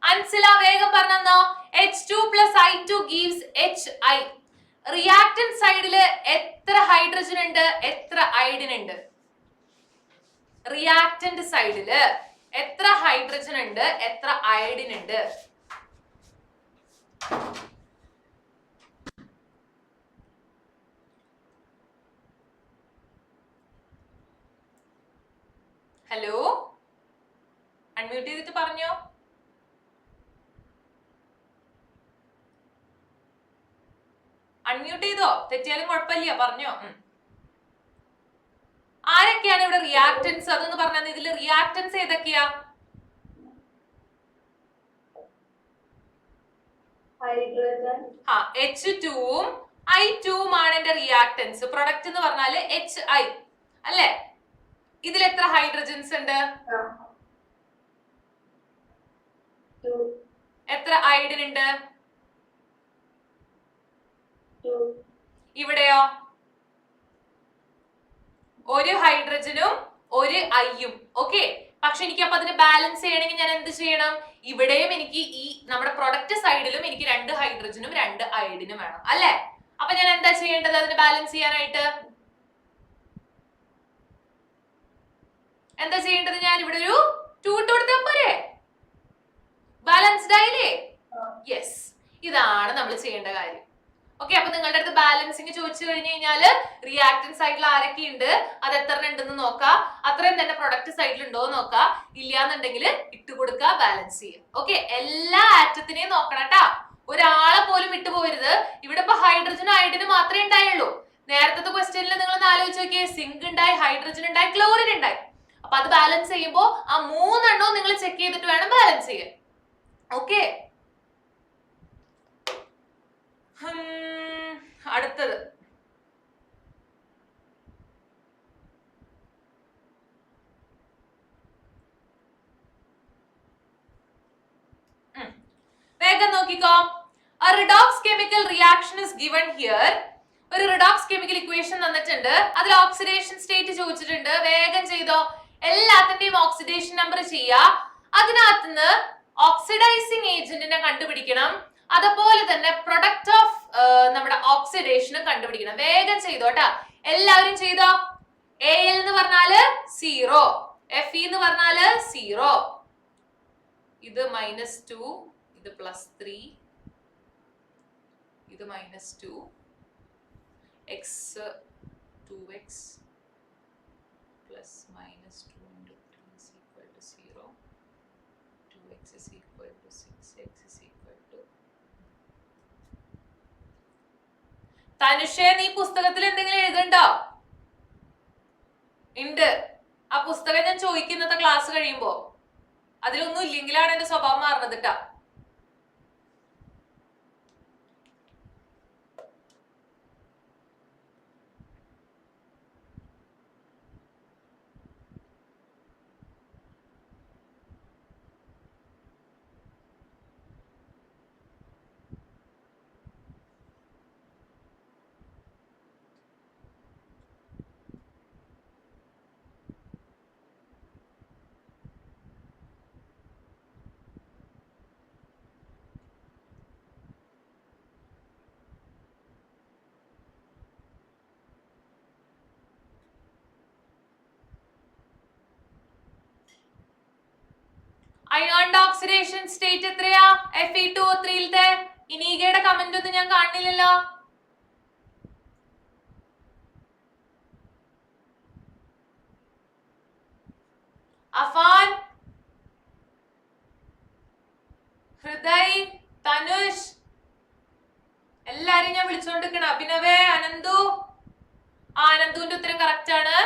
അൻസില വേഗം പറഞ്ഞോ. H2 + I2 gives HI. Reactant സൈഡില് എത്ര ഹൈഡ്രജൻ ഉണ്ട്, എത്ര അയഡിൻ ഉണ്ട്? റിയാക്ടന്റ് സൈഡില് എത്ര ഹൈഡ്രജൻ ഉണ്ട്, എത്ര അയഡിൻ ഉണ്ട്? ഹലോ, അൺമ്യൂട്ട് ചെയ്തിട്ട് പറഞ്ഞോ. അൺമ്യൂട്ട് ചെയ്തോ? തെറ്റിയാലും കുഴപ്പമില്ല, പറഞ്ഞോ. ആരൊക്കെയാണ് ഇവിടെ റിയാക്ടൻസ്? അതൊന്ന് പറഞ്ഞാൽ. ഇതില് റിയാക്ടൻസ് ഏതൊക്കെയാ? H2ഉം I2ഉം ആണ് എന്റെ റിയാക്ടൻസ്. പ്രൊഡക്റ്റ് എന്ന് പറഞ്ഞാല് HI അല്ലേ? ഇതിൽ എത്ര ഹൈഡ്രജൻസ് ഉണ്ട്, എത്ര അയഡിൻ ഉണ്ട്? ഇവിടെയോ ഒരു ഹൈഡ്രജനും ഒരു ഐയും. ഓക്കെ, പക്ഷെ എനിക്ക് അപ്പൊ അതിന് ബാലൻസ് ചെയ്യണമെങ്കിൽ ഞാൻ എന്ത് ചെയ്യണം? ഇവിടെയും എനിക്ക് ഈ നമ്മുടെ പ്രൊഡക്റ്റ് സൈഡിലും എനിക്ക് 2 ഹൈഡ്രജനും 2 അയഡിനും വേണം അല്ലെ? അപ്പൊ ഞാൻ എന്താ ചെയ്യേണ്ടത് അതിന് ബാലൻസ് ചെയ്യാനായിട്ട്? എന്താ ചെയ്യേണ്ടത്? ഞാൻ ഇവിടെ ഒരു 2 ഇട്ട് കൊടുത്താൽ പോരെ? ബാലൻസ്ഡ് ആയില്ലേ? യെസ്, ഇതാണ് നമ്മൾ ചെയ്യേണ്ട കാര്യം. ഓക്കെ, അപ്പൊ നിങ്ങളുടെ അടുത്ത് ബാലൻസിങ് ചോദിച്ചു കഴിഞ്ഞു കഴിഞ്ഞാല് റിയാക്ടന്റ് സൈഡിൽ ആരൊക്കെ ഉണ്ട്, അത് എത്ര ഉണ്ടെന്ന് നോക്കാം. അത്രയും തന്നെ പ്രൊഡക്റ്റ് സൈഡിൽ ഉണ്ടോ നോക്കാം. ഇല്ലാന്നുണ്ടെങ്കിൽ ഇട്ട് കൊടുക്കുക, ബാലൻസ് ചെയ്യുക. ഓക്കെ, എല്ലാ ആറ്റത്തിനെയും നോക്കണം കേട്ടാ, ഒരാളെ പോലും വിട്ടു പോകരുത്. ഇവിടെ ഇപ്പൊ ഹൈഡ്രജനും അയഡിനും മാത്രമേ ഉണ്ടായുള്ളൂ. നേരത്തെ ക്വസ്റ്റ്യനിൽ നിങ്ങൾ ഒന്ന് ആലോചിച്ച് നോക്കിയേ. സിങ്ക് ഉണ്ടായി, ഹൈഡ്രജൻ ഉണ്ടായി, ക്ലോറിൻ ഉണ്ടായി. അപ്പൊ അത് ബാലൻസ് ചെയ്യുമ്പോൾ ആ 3 എണ്ണവും നിങ്ങൾ ചെക്ക് ചെയ്തിട്ട് വേണം ബാലൻസ് ചെയ്യാൻ. ഓക്കെ, അടുത്തത് വേഗം നോക്കിക്കോ. A redox chemical reaction is given here. ഒരു റിഡോക്സ് കെമിക്കൽ ഇക്വേഷൻ തന്നിട്ടുണ്ട്, അതിൽ ഓക്സിഡേഷൻ സ്റ്റേറ്റ് ചോദിച്ചിട്ടുണ്ട്. വേഗം ചെയ്തോ. എല്ലാത്തിന്റെയും ഓക്സിഡേഷൻ നമ്പർ ചെയ്യാ. അതിനകത്തുനിന്ന് ഓക്സിഡൈസിങ് ഏജന്റിനെ കണ്ടുപിടിക്കണം. അതുപോലെ തന്നെ പ്രൊഡക്റ്റ് ഓഫ് നമ്മുടെ ഓക്സിഡേഷനും കണ്ടുപിടിക്കണം. വേഗം ചെയ്തോട്ടാ, എല്ലാവരും ചെയ്തോ. Al എന്ന് പറഞ്ഞാല് 0, Fe എന്ന് പറഞ്ഞാല് 0, ഇത് -2, ഇത് +3, ഇത് -2, x 2x plus minus 2 into 3 is equal to 0, 2x is equal to 6, x is equal to. തനുഷേ, നീ പുസ്തകത്തിൽ എന്തെങ്കിലും എഴുതണ്ടോ? ഉണ്ട്. ആ പുസ്തകം ഞാൻ ചോദിക്കുന്നത്തെ ക്ലാസ് കഴിയുമ്പോ. അതിലൊന്നും ഇല്ലെങ്കിലാണ് എന്റെ സ്വഭാവം മാറുന്നത് കേട്ടാ. അയോണിന്റെ ഓക്സിഡേഷൻ സ്റ്റേറ്റ് എത്രയാ? Fe2O3 ഇനീഗയുടെ കമന്റ് ഒന്നും ഞാൻ കാണുന്നില്ലല്ലോ. അഫാൻ, ഹൃദയ്, തനുഷ് എല്ലാരും ഞാൻ വിളിച്ചോണ്ടിരിക്കണം. അഭിനവേ, അനന്തു. അനന്തുവിന്റെ ഉത്തരം കറക്റ്റ് ആണ്.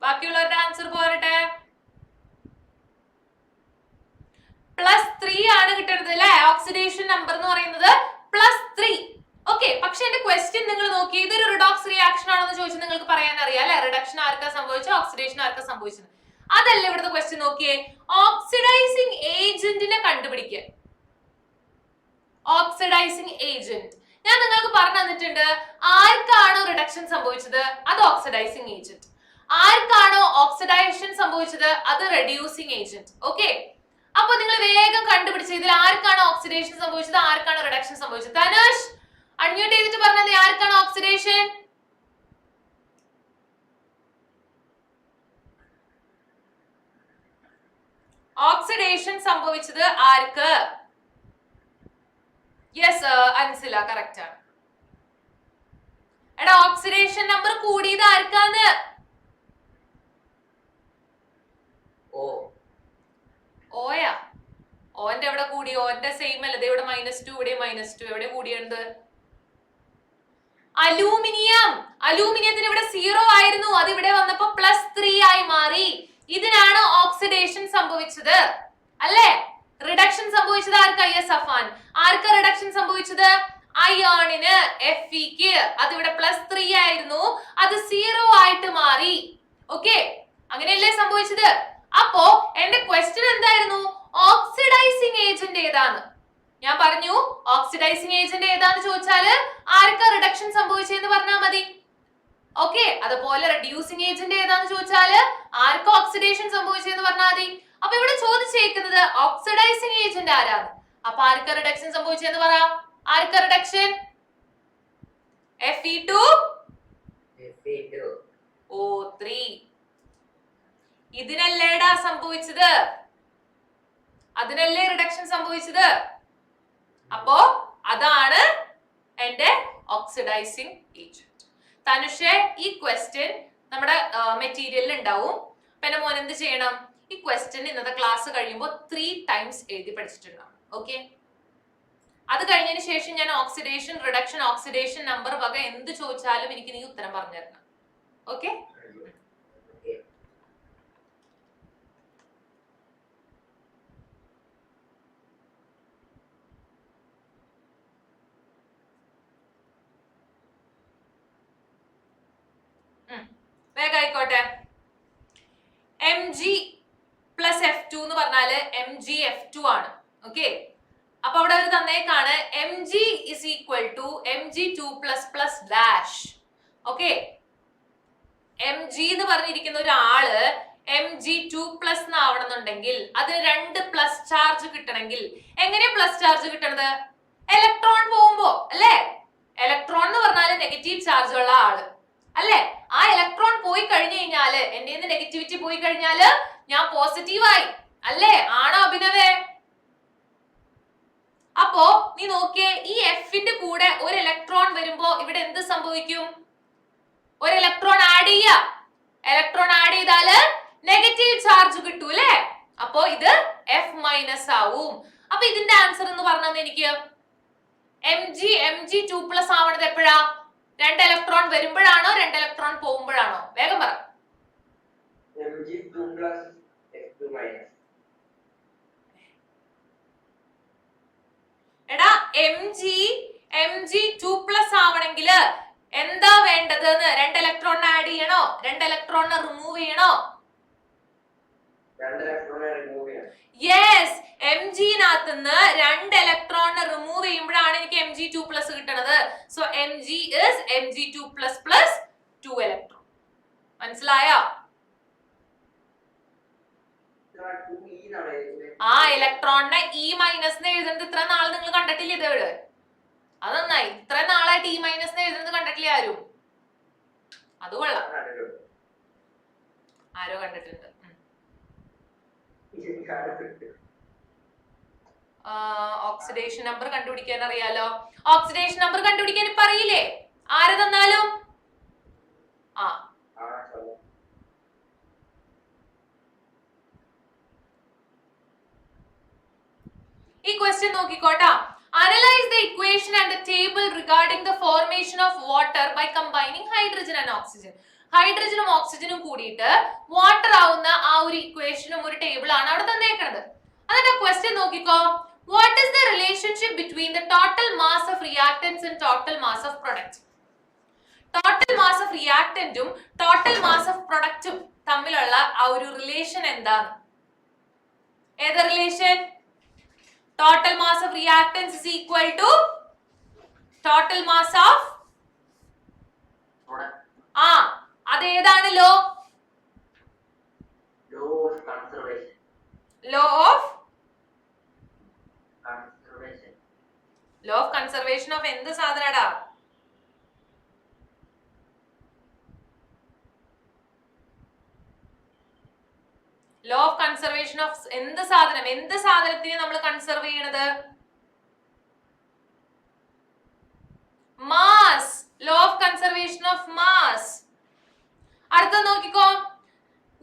ബാക്കിയുള്ളവരുടെ ആൻസർ പോരട്ടെ. +3 ആണ് കിട്ടുന്നത് അല്ലെ? ഓക്സിഡേഷൻ നമ്പർ എന്ന് പറയുന്നത് +3. ഓക്കെ, പക്ഷെ എന്റെ ക്വസ്റ്റ്യൻ നിങ്ങൾ നോക്കി, ഇതൊരു റിഡോക്സ് റിയാക്ഷൻ ആണെന്ന് ചോദിച്ചാൽ നിങ്ങൾക്ക് പറയാൻ അറിയാം അല്ലെ? റിഡക്ഷൻ ആർക്കാ സംഭവിച്ചത്, ഓക്സിഡേഷൻ ആർക്കാ സംഭവിച്ചത്? അതല്ല ഇവിടുത്തെ ക്വസ്റ്റ്യൻ. നോക്കിയേ, ഓക്സിഡൈസിങ് ഏജന്റിനെ കണ്ടുപിടിക്കുക. ഓക്സിഡൈസിങ് ഏജന്റ് ഞാൻ നിങ്ങൾക്ക് പറഞ്ഞു തന്നിട്ടുണ്ട്. ആർക്കാണോ റിഡക്ഷൻ സംഭവിച്ചത് അത് ഓക്സിഡൈസിങ് ഏജന്റ്, ആർക്കാണോ ഓക്സിഡേഷൻ സംഭവിച്ചത് അത് റെഡ്യൂസിങ് ഏജന്റ്. ഓക്കെ, അപ്പൊ നിങ്ങൾ വേഗം കണ്ടുപിടിച്ച ഇതിൽ ആർക്കാണ് ഓക്സിഡേഷൻ സംഭവിച്ചത്, ആർക്കാണ് റിഡക്ഷൻ സംഭവിച്ചത്? തനുഷ് അൺമ്യൂട്ട് ചെയ്തിട്ട് പറഞ്ഞത് ആർക്കാണ് ഓക്സിഡേഷൻ? ഓക്സിഡേഷൻ സംഭവിച്ചത് ആർക്ക്? യെസ്, അൻസില കറക്റ്റ് ആണ്. എടാ, ഓക്സിഡേഷൻ നമ്പർ കൂടിയത് ആർക്കാന്ന്? ഓയാ? ഓന്റെ എവിടെ കൂടി? ഓന്റെ സെയിം അല്ലേ? ഇവിടെ -2, ഇവിടെ -2. എവിടെ കൂടിയുണ്ട്? അലൂമിനിയം. അലൂമിനിയത്തിന് ഇവിടെ 0 ആയിരുന്നു, അത് ഇവിടെ വന്നപ്പോ +3 ആയി മാറി. ഇതിനാണ് ഓക്സിഡേഷൻ സംഭവിച്ചത് അല്ലേ? റിഡക്ഷൻ സംഭവിച്ചത് ആർക്കാ? യെസ് അഫാൻ. ആർക്കാ റിഡക്ഷൻ സംഭവിച്ചത്? അയോണിന്, Feക്ക്. അത് ഇവിടെ +3 ആയിരുന്നു, അത് 0 ആയിട്ട് മാറി. ഓക്കെ, അങ്ങനെയല്ലേ സംഭവിച്ചത്? അപ്പോ എന്റെ ക്വസ്റ്റ്യൻ എന്തായിരുന്നു? ഓക്സിഡൈസിങ് ഏജന്റ് ഏതാണ്? ഞാൻ പറഞ്ഞു ഓക്സിഡൈസിങ് ഏജന്റ് ഏതാന്ന് ചോദിച്ചാല് ആർക്കാ റിഡക്ഷൻ സംഭവിച്ചതെന്ന് പറഞ്ഞാൽ മതി. ഓക്കെ, അതുപോലെ റെഡ്യൂസിങ് ഏജന്റ് ഏതാന്ന് ചോദിച്ചാല് ആർക്ക് ഓക്സിഡേഷൻ സംഭവിച്ചതെന്ന് പറഞ്ഞാൽ മതി. അപ്പൊ ഇവിടെ ചോദിച്ചേക്കുന്നത് ഓക്സിഡൈസിങ് ഏജന്റ് ആരാണ്? അപ്പൊ ആർക്കാ റിഡക്ഷൻ സംഭവിച്ചതെന്ന് പറ. ആർക്കാ റിഡക്ഷൻ? Fe2O3. ഇതിനല്ലേടാ സംഭവിച്ചത്, അതിനല്ലേ റിഡക്ഷൻ സംഭവിച്ചത്. അപ്പോ അതാണ് എന്റെ ഓക്സിഡൈസിങ് ഏജന്റ്. തനുഷേ, ഈ ക്വസ്റ്റ്യൻ നമ്മുടെ മെറ്റീരിയലിൽ ഉണ്ടാവും. പിന്നെ മോൻ എന്ത് ചെയ്യണം? ഈ ക്വസ്റ്റ്യൻ ഇന്നത്തെ ക്ലാസ് കഴിയുമ്പോൾ 3 ടൈംസ് എഴുതി പഠിച്ചിട്ടുണ്ടാവും. ഓക്കെ, അത് കഴിഞ്ഞതിന് ശേഷം ഞാൻ ഓക്സിഡേഷൻ, റിഡക്ഷൻ, ഓക്സിഡേഷൻ നമ്പർ വക എന്ത് ചോദിച്ചാലും എനിക്ക് നീ ഉത്തരം പറഞ്ഞു തരണം. ഓക്കെ, വേഗായിക്കോട്ടെ. Mg + F2 എന്ന് പറഞ്ഞാല് MgF2 ആണ്. ഓക്കെ, അപ്പൊ അവിടെ ഒരു തന്നേക്കാണ് Mg = Mg2++. ഓക്കെ, Mg എന്ന് പറഞ്ഞിരിക്കുന്ന ഒരാള് Mg2+ ആവണമെന്നുണ്ടെങ്കിൽ അതിന് 2 പ്ലസ് ചാർജ് കിട്ടണമെങ്കിൽ എങ്ങനെയാ പ്ലസ് ചാർജ് കിട്ടണത്? ഇലക്ട്രോൺ പോകുമ്പോ അല്ലേ? ഇലക്ട്രോൺ എന്ന് പറഞ്ഞാല് നെഗറ്റീവ് ചാർജ് ഉള്ള ആള് അല്ലേ? ആ ഇലക്ട്രോൺ പോയി കഴിഞ്ഞു കഴിഞ്ഞാല്, എന്റെ നെഗറ്റിവിറ്റി പോയി കഴിഞ്ഞാല് ഞാൻ പോസിറ്റീവായി അല്ലേ? ആണോ അഭിനവേ? അപ്പോ നീ നോക്കിയേ, ഈ എഫിന്റെ കൂടെ ഒരു ഇലക്ട്രോൺ വരുമ്പോ ഇവിടെ എന്ത് സംഭവിക്കും? ഒരു ഇലക്ട്രോൺ ആഡ് ചെയ്യ. ഇലക്ട്രോൺ ആഡ് ചെയ്താല് നെഗറ്റീവ് ചാർജ് കിട്ടൂ അല്ലേ? അപ്പോ ഇത് F- ആവും. അപ്പൊ ഇതിന്റെ ആൻസർ എന്ന് പറഞ്ഞത് എനിക്ക് Mg2+ ആവണത് എപ്പോഴാ? 2 ഇലക്ട്രോൺ വരുമ്പോഴാണോ 2 ഇലക്ട്രോൺ പോകുമ്പോഴാണോ? വേഗം പറ. എടാ, Mg2+ ആവണമെങ്കിൽ എന്താ വേണ്ടത്? 2 ഇലക്ട്രോൺ ആഡ് ചെയ്യണോ? 2 ഇലക്ട്രോൺ റിമൂവ് ചെയ്യണോ? യെസ്, Mg-നകത്തുനിന്ന് 2 ഇലക്ട്രോൺ റിമൂവ് ചെയ്യുമ്പോഴാണ് എനിക്ക് Mg2+ കിട്ടണത്. So Mg is Mg2++ 2 electron. മനസ്സിലായോ? ആ ഇലക്ട്രോണിനെ E- എഴുതുന്നത് ഇത്ര നാൾ നിങ്ങൾ കണ്ടിട്ടില്ല. ഇതെവിടെ? അത് നന്നായി. ഇത്ര നാളായിട്ട് E- എഴുതുന്നത് കണ്ടിട്ടില്ല ആരും? അത് കൊള്ളാം, ആരോ കണ്ടിട്ടുണ്ട്. ഓക്സിഡേഷൻ നമ്പർ കണ്ടുപിടിക്കാൻ അറിയാലോ. ഓക്സിഡേഷൻ നമ്പർ കണ്ടുപിടിക്കാൻ ഇപ്പൊ അറിയില്ലേ? ആര് തന്നാലും ഈ question നോക്കിക്കോട്ടാ. Analyze the equation and the table regarding the formation of water by combining hydrogen and oxygen. ഹൈഡ്രജനും ഓക്സിജനും കൂടിയിട്ട് വാട്ടർ ആവുന്ന ആ ഒരു ഇക്വേഷനും ഒരു ടേബിൾ ആണ് അവിടെ തന്നേക്കുന്നത്. എന്നിട്ട് ക്വസ്റ്റ്യൻ നോക്കിക്കോ. What is the relationship between the total mass of reactants and total mass of product? Total mass of reactantum total mass of productum തമ്മിലുള്ള ആ ഒരു റിലേഷൻ എന്താണ്? ഏത് relation? Total mass of reactants is equal to total mass of അതേതാണ് law? Law of conservation of എന്ത് സാധനടാ? Law of conservation of എന്ത് സാധനം? എന്ത് സാധനത്തിനെ നമ്മൾ കൺസർവ് ചെയ്യണത്? Mass. Law of conservation of mass. അടുത്ത നോക്കിക്കോ.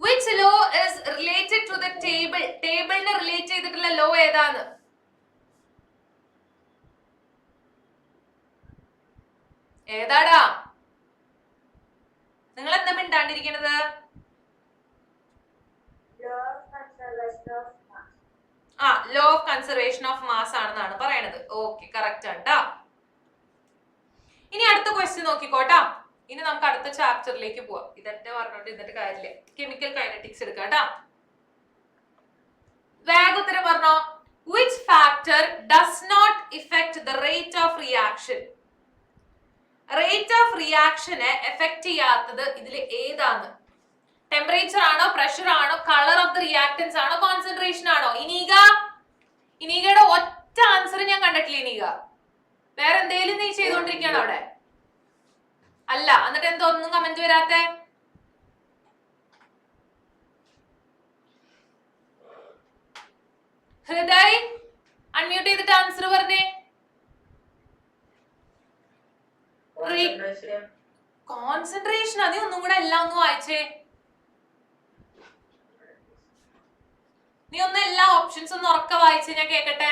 Which law is related to the table? ടേബിളിനെ റിലേറ്റ് ചെയ്തിട്ടുള്ള ലോ ഏതാണ്? ഏതാടാ? നിങ്ങൾ എന്താ മിണ്ടാണ്ടിരിക്കണത്? Law of conservation of mass ആണെന്നാണ് പറയണത്. ഓക്കെ, കറക്റ്റ് ആണ് ട്ടാ. ഇനി അടുത്ത ക്വസ്റ്റ്യൻ നോക്കിക്കോട്ടാ. ഇനി നമുക്ക് അടുത്ത ചാപ്റ്ററിലേക്ക് പോവാം. ഇതൊക്കെ പറഞ്ഞോണ്ട് ഇന്നിട്ട് കാര്യമില്ല. കെമിക്കൽ കൈനറ്റിക്സ് എടുക്കാം ട്ടാ. വേഗം ഉത്തരം പറഞ്ഞോ. Which factor does not affect the rate of reaction? Rate of റിയാക്ഷനെ എഫക്ട് ചെയ്യാത്തത് ഇതിൽ ഏതാണ്? ടെമ്പറേച്ചർ ആണോ, പ്രഷർ ആണോ, കളർ ഓഫ് ദ റിയാക്ടൻസ് ആണോ, കോൺസെൻട്രേഷൻ ആണോ? ഇനീഗയുടെ ഒറ്റ ആൻസർ ഞാൻ കണ്ടിട്ടില്ല. ഇനീഗ വേറെ എന്തെങ്കിലും നീ ചെയ്തോണ്ടിരിക്കുകയാണോ അവിടെ? അല്ല. എന്നിട്ട് എന്തോ ഒന്നും കമന്റ് വരാത്തെ? ഹൃദയ് അൺമ്യൂട്ട് ചെയ്തിട്ട് ആൻസർ പറഞ്ഞേ. കോൺസെൻട്രേഷൻ. അത് ഒന്നും കൂടെ എല്ലാം ഒന്ന് വായിച്ചേ. നീ ഒന്ന് എല്ലാ ഓപ്ഷൻസ് ഒന്ന് ഉറക്ക വായിച്ചേ, ഞാൻ കേക്കട്ടെ.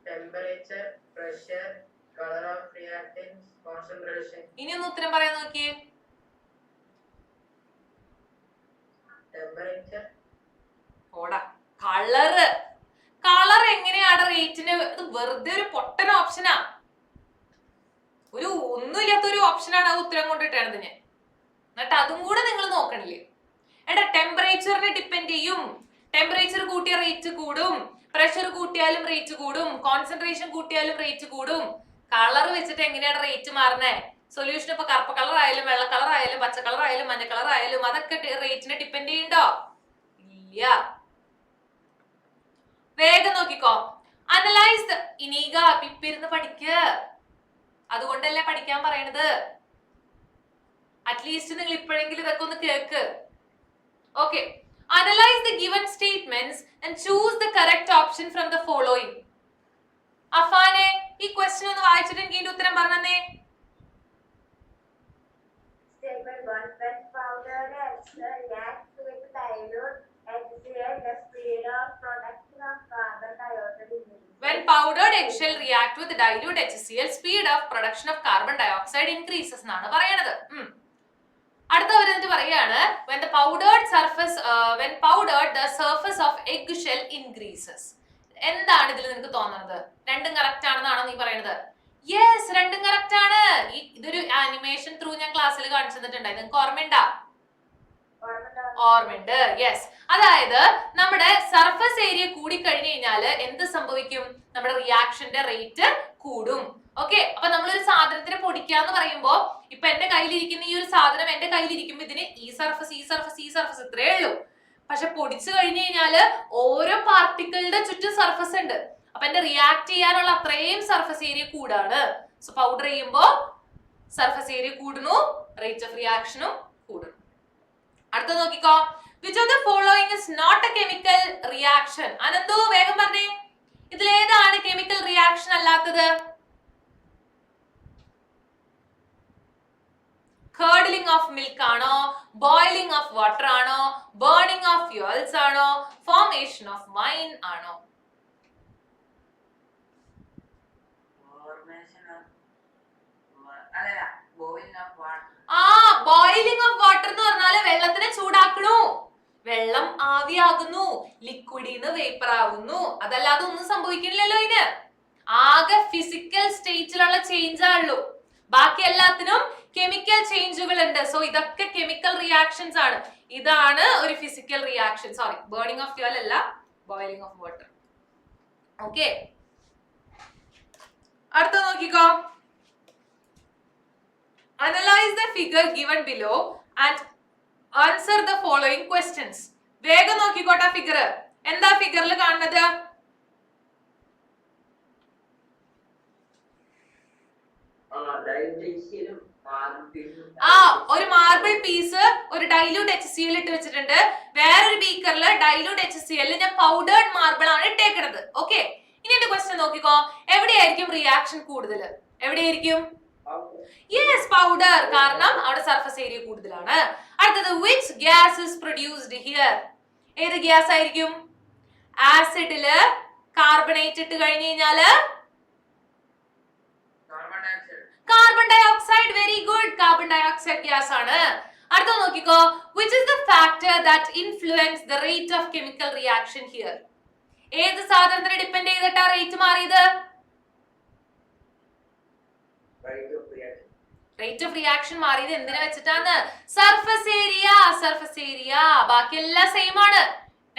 Temperature, pressure, colour of reactants, concentration. ഇനി ഒന്ന് ഉത്തരം പറയാൻ നോക്കിയേ. ടെമ്പറേച്ചർ. ഓടാ. കളറ്. കളർ എങ്ങനെയാണ് റേറ്റിന്? വെറുതെ ഒരു പൊട്ടൻ ഓപ്ഷനാ. ഒരു ഒന്നുമില്ലാത്തൊരു ഓപ്ഷനാണ് ആ ഉത്തരം കൊണ്ടിട്ടാണത് ഞാൻ. എന്നിട്ട് അതും കൂടെ നിങ്ങൾ നോക്കണില്ലേ? എടാ, ടെമ്പറേച്ചറിനെ ഡിപ്പെൻഡ് ചെയ്യും. ടെമ്പറേച്ചർ കൂട്ടിയ റേറ്റ് കൂടും, പ്രഷർ കൂട്ടിയാലും റേറ്റ് കൂടും, കോൺസെൻട്രേഷൻ കൂട്ടിയാലും റേറ്റ് കൂടും. കളർ വെച്ചിട്ട് എങ്ങനെയാണ് റേറ്റ് മാറുന്നേ? സൊല്യൂഷൻ ഇപ്പൊ കറുപ്പ് കളർ ആയാലും വെള്ള കളർ ആയാലും പച്ച കളർ ആയാലും മഞ്ഞ കളർ ആയാലും അതൊക്കെ റേറ്റിനെ ഡിപ്പെൻഡ് ചെയ്യണ്ടോ? ഇല്ല. വേഗം നോക്കിക്കോ. അനലൈസ്. ഇനീഗ പിപ്പിരുന്ന് പഠിക്ക. അതുകൊണ്ടല്ലേ പഠിക്കാൻ പറയണത്. അറ്റ്ലീസ്റ്റ് നിങ്ങൾ ഇപ്പോഴെങ്കിലും ഇതൊക്കെ ഒന്ന് cake. Okay. Analyze the given statements and choose the correct option from the following. അഫാനെ ഈ ക്വസ്റ്റ്യൻ ഒന്ന് വായിച്ചിട്ട് എനിക്ക് ഇതിന്റെ ഉത്തരം പറഞ്ഞേ. Statement 1. When powdered ester reacts with dilute HCl, the speed of production of carbon dioxide increases. When powdered eggshell react with dilute HCl, speed of production of carbon dioxide increases എന്നാണ് പറയണത്. അടുത്ത വരുന്നത് പറയാണ് when powdered the surface of eggshell increases. എന്താണ് ഇതിൽ നിനക്ക് തോന്നുന്നത്? രണ്ടും കറക്റ്റ് ആണെന്നാണോ നീ പറയുന്നത്? യെസ്, രണ്ടും കറക്റ്റ് ആണ്. ഇതൊരു ആനിമേഷൻ ത്രൂ ഞാൻ ക്ലാസ്സിൽ കാണിച്ചു തന്നിട്ടുണ്ടായി. നിങ്ങൾക്ക് ഓർമ്മയുണ്ടോ? ഓർമ്മയുണ്ട്. യെസ്. അതായത് നമ്മുടെ സർഫസ് ഏരിയ കൂടി കഴിഞ്ഞു കഴിഞ്ഞാൽ എന്ത് സംഭവിക്കും? നമ്മുടെ റിയാക്ഷന്റെ റേറ്റ് കൂടും. ഓക്കെ. അപ്പൊ നമ്മളൊരു സാധനത്തിനെ പൊടിക്കാന്ന് പറയുമ്പോ ഇപ്പൊ എന്റെ കയ്യിലിരിക്കുന്ന ഈ ഒരു സാധനം എന്റെ കയ്യിലിരിക്കുമ്പോ ഇതിന് ഈ സർഫസ് ഇത്രയേ ഉള്ളൂ. പക്ഷെ പൊടിച്ചു കഴിഞ്ഞു കഴിഞ്ഞാല് ഓരോ പാർട്ടിക്കിളുടെ ചുറ്റും സർഫസ് ഉണ്ട്. അപ്പൊ എന്റെ റിയാക്ട് ചെയ്യാനുള്ള അത്രയും സർഫസ് ഏരിയ കൂടാണ്. സോ പൗഡർ ചെയ്യുമ്പോ സർഫസ് ഏരിയ കൂടുന്നു, റേറ്റ് ഓഫ് റിയാക്ഷനും കൂടുന്നു. അടുത്ത നോക്കിക്കോ. Which of the following is not a chemical reaction? Ananthu വേഗം പറഞ്ഞേ, ഇതിലേതാണ് കെമിക്കൽ റിയാക്ഷൻ അല്ലാത്തത്? Curdling of milk ആണോ, boiling of water ആണോ, burning of fuels ആണോ, formation of wine ആണോ? ബോയിലിംഗ് ഓഫ് വാട്ടർ എന്ന് പറഞ്ഞാല് വെള്ളത്തിനെ ചൂടാക്കണു, വെള്ളം ആവിയാകുന്നു, ലിക്വിഡിന്ന് വേപ്പർ ആകുന്നു. അതല്ലാതെ ഒന്നും സംഭവിക്കുന്നില്ലല്ലോ ഇതിന്. ആകെ ഫിസിക്കൽ സ്റ്റേറ്റിലുള്ള ചേഞ്ച് ആണല്ലോ. ബാക്കി എല്ലാത്തിനും കെമിക്കൽ ചേഞ്ചുകൾ ഉണ്ട്. സോ ഇതൊക്കെ കെമിക്കൽ റിയാക്ഷൻസ് ആണ്. ഇതാണ് ഒരു physical reaction. Sorry, burning of fuel അല്ല, ബോയിലിംഗ് ഓഫ് വാട്ടർ. ഓക്കെ, അടുത്ത നോക്കിക്കോ. Analyze the figure given below and answer the following questions. വേഗം നോക്കിക്കോട്ടെ ഫിഗർ. എന്താ ഫിഗറിൽ കാണുന്നത്? ഒരു മാർബിൾ പീസ് ഒരു ഡൈല്യൂട്ട് HCl ഇട്ട് വെച്ചിട്ടുണ്ട്. വേറൊരു ബീക്കറിൽ ഡൈല്യൂട്ട് HCl ഞാൻ പൗഡേർഡ് മാർബിൾ ആണ് ഇട്ടേക്കുന്നത്. ഓക്കെ, ഇനി എന്റെ ക്വസ്റ്റ്യൻ നോക്കിക്കോ. എവിടെയായിരിക്കും റിയാക്ഷൻ കൂടുതൽ? എവിടെയായിരിക്കും? Yes, powder. കാരണം അവിടെ സർഫസ് ഏരിയ കൂടുതലാണ്. അടുത്തത്, which gas is produced here? ഏത് ഗ്യാസ് ആയിരിക്കും? ആസിഡില് കാർബണേറ്റ് ഇട്ട് കഴിഞ്ഞു കഴിഞ്ഞാല് carbon dioxide. Very good, carbon dioxide gas ആണ്. അടുത്ത നോക്കിക്കോ. Which is the factor that influence the rate of chemical reaction here? ഏത് സാധനത്തിനെ ഡിപെൻഡ് ചെയ്തിട്ടാ റേറ്റ് മാറിയത്? റേറ്റ് ഓഫ് റിയാക്ഷൻ മാറിയത് എന്തിനെ വെച്ചിട്ടാണ്? Surface area. Surface area. ബാക്കിയെല്ലാം സെയിം ആണ്.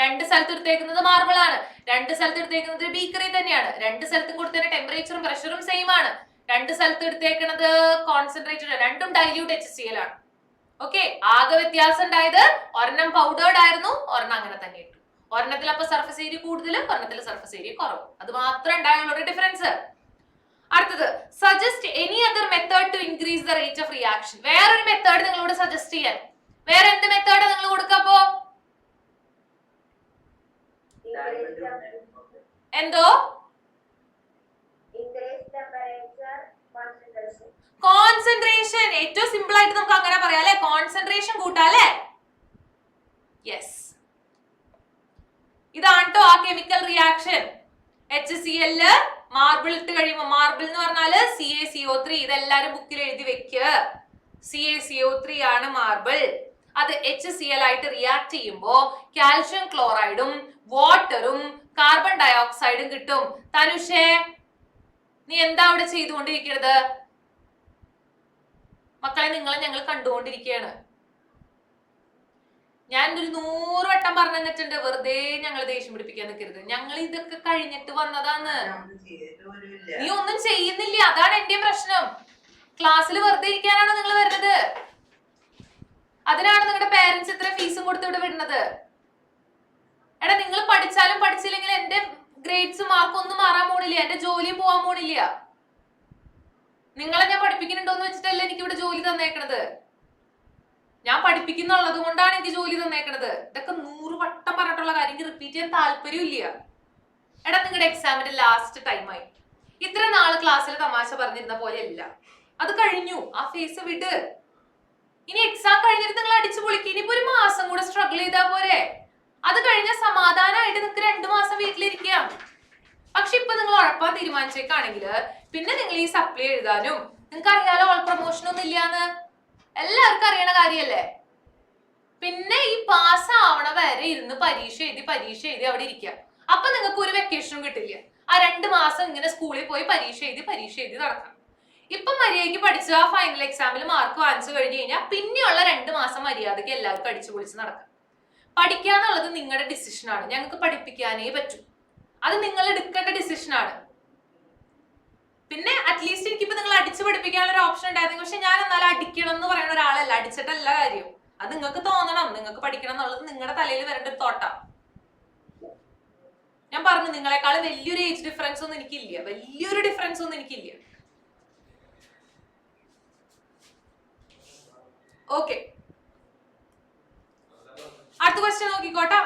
രണ്ട് സ്ഥലത്ത് എടുത്തേക്കുന്നത് മാർബിൾ ആണ്, രണ്ട് സ്ഥലത്ത് എടുത്തേക്കുന്നത് ബീക്കറി തന്നെയാണ്, രണ്ട് സ്ഥലത്തും കൊടുത്തതിന്റെ ടെമ്പറേച്ചറും പ്രഷറും സെയിം ആണ്, രണ്ട് സ്ഥലത്ത് എടുത്തേക്കുന്നത് കോൺസെൻട്രേറ്റഡ്, രണ്ടും ഡൈല്യൂട്ട് HCl ആണ്. ഓക്കെ, ആകെ വ്യത്യാസം ഉണ്ടായത് ഒരെണ്ണം പൗഡേർഡ് ആയിരുന്നു, ഒരെണ്ണം അങ്ങനെ തന്നെ ഇട്ടു. ഒരെണ്ണത്തിൽ അപ്പൊ സർഫസ് ഏരിയ കൂടുതൽ, ഒരെണ്ണത്തിൽ സർഫസ് ഏരിയ കുറവ്. അത് മാത്രമേ ഉണ്ടായുള്ള ഒരു ഡിഫറൻസ്. അടുത്തത്, suggest any other method to increase the rate of reaction. വേറൊരു മെത്തേഡ് നിങ്ങളോട് സജസ്റ്റ് ചെയ്യാൻ. വേറെ എന്ത് മെത്തേഡ് നിങ്ങൾ കൊടുക്കപ്പോ? എന്തോ? കോൺസെൻട്രേഷൻ. ഏറ്റവും സിമ്പിൾ ആയിട്ട് നമുക്ക് അങ്ങനെ പറയാം അല്ലെ, കോൺസെൻട്രേഷൻ കൂട്ടാല്ലേ. യെസ്, ഇതാണ് ട്ടോ ആ കെമിക്കൽ റിയാക്ഷൻ. HCl മാർബിൾ ഇട്ട് കഴിയുമ്പോൾ, മാർബിൾ എന്ന് പറഞ്ഞാല് CaCO3. ഇതെല്ലാരും ബുക്കിൽ എഴുതി വെക്കുക. CaCO3 ആണ് മാർബിൾ. അത് HCl ആയിട്ട് റിയാക്ട് ചെയ്യുമ്പോ കാൽഷ്യം ക്ലോറൈഡും വാട്ടറും കാർബൺ ഡൈ ഓക്സൈഡും കിട്ടും. തനുഷേ, നീ എന്താ അവിടെ ചെയ്തുകൊണ്ടിരിക്കുന്നത്? മക്കളെ, നിങ്ങളെ ഞങ്ങൾ കണ്ടുകൊണ്ടിരിക്കുകയാണ്. ഞാൻ ഒരു 100 വട്ടം പറഞ്ഞു തന്നിട്ടുണ്ട്, വെറുതെ ഞങ്ങൾ ദേഷ്യം പിടിപ്പിക്കാൻ നിൽക്കരുത്. ഞങ്ങൾ ഇതൊക്കെ കഴിഞ്ഞിട്ട് വന്നതാന്ന്. നീ ഒന്നും ചെയ്യുന്നില്ല, അതാണ് എന്റെ പ്രശ്നം. ക്ലാസ്സിൽ വെറുതെ ഇരിക്കാനാണോ നിങ്ങൾ വരുന്നത്? അതിനാണ് നിങ്ങളുടെ പേരൻസ് ഇത്ര ഫീസും കൊടുത്ത് ഇവിടെ വിടുന്നത്. എടാ, നിങ്ങൾ പഠിച്ചാലും പഠിച്ചില്ലെങ്കിൽ എന്റെ ഗ്രേഡ്സ് മാർക്ക് ഒന്നും മാറാൻ പോണില്ല, എന്റെ ജോലിയും പോവാൻ പോണില്ല. നിങ്ങളെ ഞാൻ പഠിപ്പിക്കുന്നുണ്ടോന്ന് വെച്ചിട്ടല്ല എനിക്ക് ഇവിടെ ജോലി തന്നേക്കണത്. ഞാൻ പഠിപ്പിക്കുന്നുള്ളത് കൊണ്ടാണ് എനിക്ക് ജോലി തന്നേക്കണത്. ഇതൊക്കെ 100 വട്ടം പറഞ്ഞിട്ടുള്ള കാര്യം റിപ്പീറ്റ് ചെയ്യാൻ താല്പര്യമില്ല. എടാ, നിങ്ങളുടെ എക്സാമിന്റെ ലാസ്റ്റ് ടൈമായി. ഇത്ര നാള് ക്ലാസ്സിൽ തമാശ പറഞ്ഞിരുന്ന പോലെ അല്ല. അത് കഴിഞ്ഞു, ആ ഫേസ് വിട്. ഇനി എക്സാം കഴിഞ്ഞിട്ട് നിങ്ങൾ അടിച്ചു പൊളിക്കുക. ഇനിയിപ്പോ ഒരു മാസം കൂടെ സ്ട്രഗിൾ ചെയ്താൽ പോരെ. അത് കഴിഞ്ഞ സമാധാനമായിട്ട് നിങ്ങൾക്ക് 2 മാസം വീട്ടിലിരിക്കാം. പക്ഷെ ഇപ്പൊ നിങ്ങൾ ഉഴപ്പാൻ തീരുമാനിച്ചേക്കാണെങ്കിൽ പിന്നെ നിങ്ങൾ ഈ സപ്ലൈ എഴുതാനും, നിങ്ങൾക്ക് അറിയാലോ ഓൾ പ്രൊമോഷൻ ഒന്നും ഇല്ലാന്ന് എല്ലാവർക്കും അറിയണ കാര്യല്ലേ. പിന്നെ ഈ പാസ് ആവണ വരെ ഇരുന്ന് പരീക്ഷ എഴുതി അവിടെ ഇരിക്കുക. അപ്പൊ നിങ്ങൾക്ക് ഒരു വെക്കേഷനും കിട്ടില്ല. ആ 2 മാസം ഇങ്ങനെ സ്കൂളിൽ പോയി പരീക്ഷ എഴുതി നടക്കാം. ഇപ്പൊ മര്യാദയ്ക്ക് പഠിച്ച ആ ഫൈനൽ എക്സാമിൽ മാർക്ക് വാങ്ങിച്ചു കഴിഞ്ഞു കഴിഞ്ഞാൽ പിന്നെയുള്ള 2 മാസം മര്യാദയ്ക്ക് എല്ലാവർക്കും അടിച്ചു പൊളിച്ച് നടക്കാം. പഠിക്കാന്നുള്ളത് നിങ്ങളുടെ ഡിസിഷനാണ്. ഞങ്ങൾക്ക് പഠിപ്പിക്കാനേ പറ്റൂ. അത് നിങ്ങൾ എടുക്കേണ്ട ഡിസിഷനാണ്. പിന്നെ അറ്റ്ലീസ്റ്റ് എനിക്കിപ്പോ നിങ്ങൾ അടിച്ചു പഠിപ്പിക്കാനുള്ള ഒരു ഓപ്ഷൻ ഉണ്ടായിരുന്നു. പക്ഷെ ഞാൻ എന്നാലും അടിക്കണം എന്ന് പറയുന്ന ഒരാളല്ല, അടിച്ചിട്ടല്ല കാര്യം. അത് നിങ്ങൾക്ക് തോന്നണം, നിങ്ങൾക്ക് പഠിക്കണം എന്നുള്ളത് നിങ്ങളുടെ തലയിൽ വരേണ്ട ഒരു തോട്ടാ. ഞാൻ പറഞ്ഞു, നിങ്ങളെക്കാൾ വലിയൊരു ഏജ് ഡിഫറൻസ് ഒന്നും എനിക്കില്ല, വലിയൊരു ഡിഫറൻസ് ഒന്നും എനിക്കില്ല. ഓക്കെ, അടുത്ത question നോക്കിക്കോട്ടോ.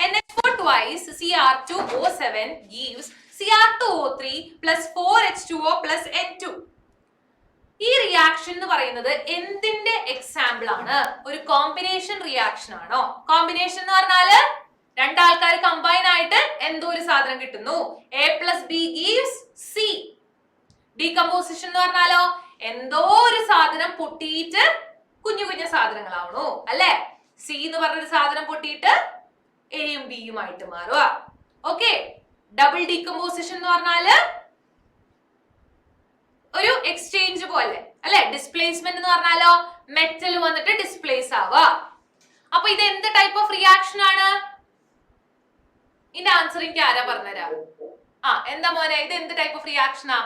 NH4 twice Cr2O7 gives Cr2O3 plus 4H2O plus N2. ഈ റിയാക്ഷൻ എന്ന് പറയുന്നത് എന്തിന്റെ എക്സാമ്പിൾ ആണ്? ഒരു കോമ്പിനേഷൻ റിയാക്ഷൻ ആണോ? കോമ്പിനേഷൻ എന്ന് പറഞ്ഞാല് രണ്ടാൾക്കാർ കമ്പൈൻ ആയിട്ട് എന്തോ ഒരു സാധനം കിട്ടുന്നു. A plus B gives C. Decomposition എന്ന് പറഞ്ഞാലോ എന്തോ ഒരു സാധനം പൊട്ടിയിട്ട് കുഞ്ഞു കുഞ്ഞു സാധനങ്ങളാവണു അല്ലെ. സി എന്ന് പറഞ്ഞൊരു സാധനം പൊട്ടിയിട്ട് എയും ബിയുമായിട്ട് മാറുക. ഓക്കെ. ഡബിൾ ഡീകമ്പോസിഷൻ എന്ന് പറഞ്ഞാല് ഒരു എക്സ്ചേഞ്ച് പോലെ അല്ലെ. ഡിസ്പ്ലേസ്മെന്റ് എന്ന് പറഞ്ഞാലോ മെറ്റൽ വന്നിട്ട് ഡിസ്പ്ലേസ് ആവുക. അപ്പൊ ഇത് എന്ത് ടൈപ്പ് ഓഫ് റിയാക്ഷൻ ആണ്? ഇതിന്റെ ആൻസർ എനിക്ക് ആരാ പറഞ്ഞുതരാ? എന്താ മോനെ, ഇത് എന്ത് ടൈപ്പ് ഓഫ് റിയാക്ഷനാ?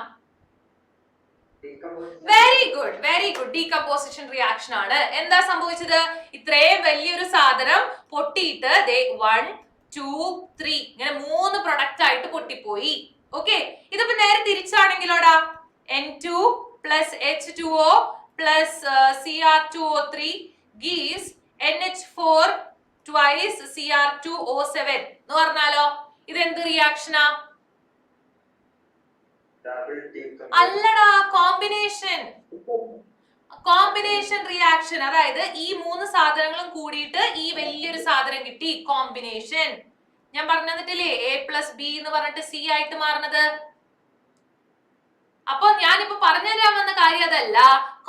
Very good, very good. Decomposition reaction ആണ്. എന്താ സംഭവിച്ചത്? ഇത്രയും വലിയൊരു സാധനം പൊട്ടിയിട്ട് 1 2 3 ഇങ്ങനെ 3 പ്രൊഡക്റ്റ് ആയിട്ട് പൊട്ടിപ്പോയി. ഓക്കെ. ഇതിപ്പോ നേരെ തിരിച്ചാണെങ്കിലോടാ N2 plus H2O plus Cr2O3 gives NH4 twice Cr2O7 എന്ന് പറഞ്ഞാലോ ഇത് എന്ത് റിയാക്ഷനാ? അല്ലടാ, കോമ്പിനേഷൻ. Combination reaction. അതായത് ഈ 3 സാധനങ്ങളും കൂടിയിട്ട് ഈ വലിയൊരു സാധനം കിട്ടി. കോമ്പിനേഷൻ. ഞാൻ പറഞ്ഞു തന്നിട്ടില്ലേ A plus B എന്ന് പറഞ്ഞിട്ട് C ആയിട്ട് മാറുന്നത്. അപ്പൊ ഞാനിപ്പോ പറഞ്ഞുതരാൻ വന്ന കാര്യം അതല്ല.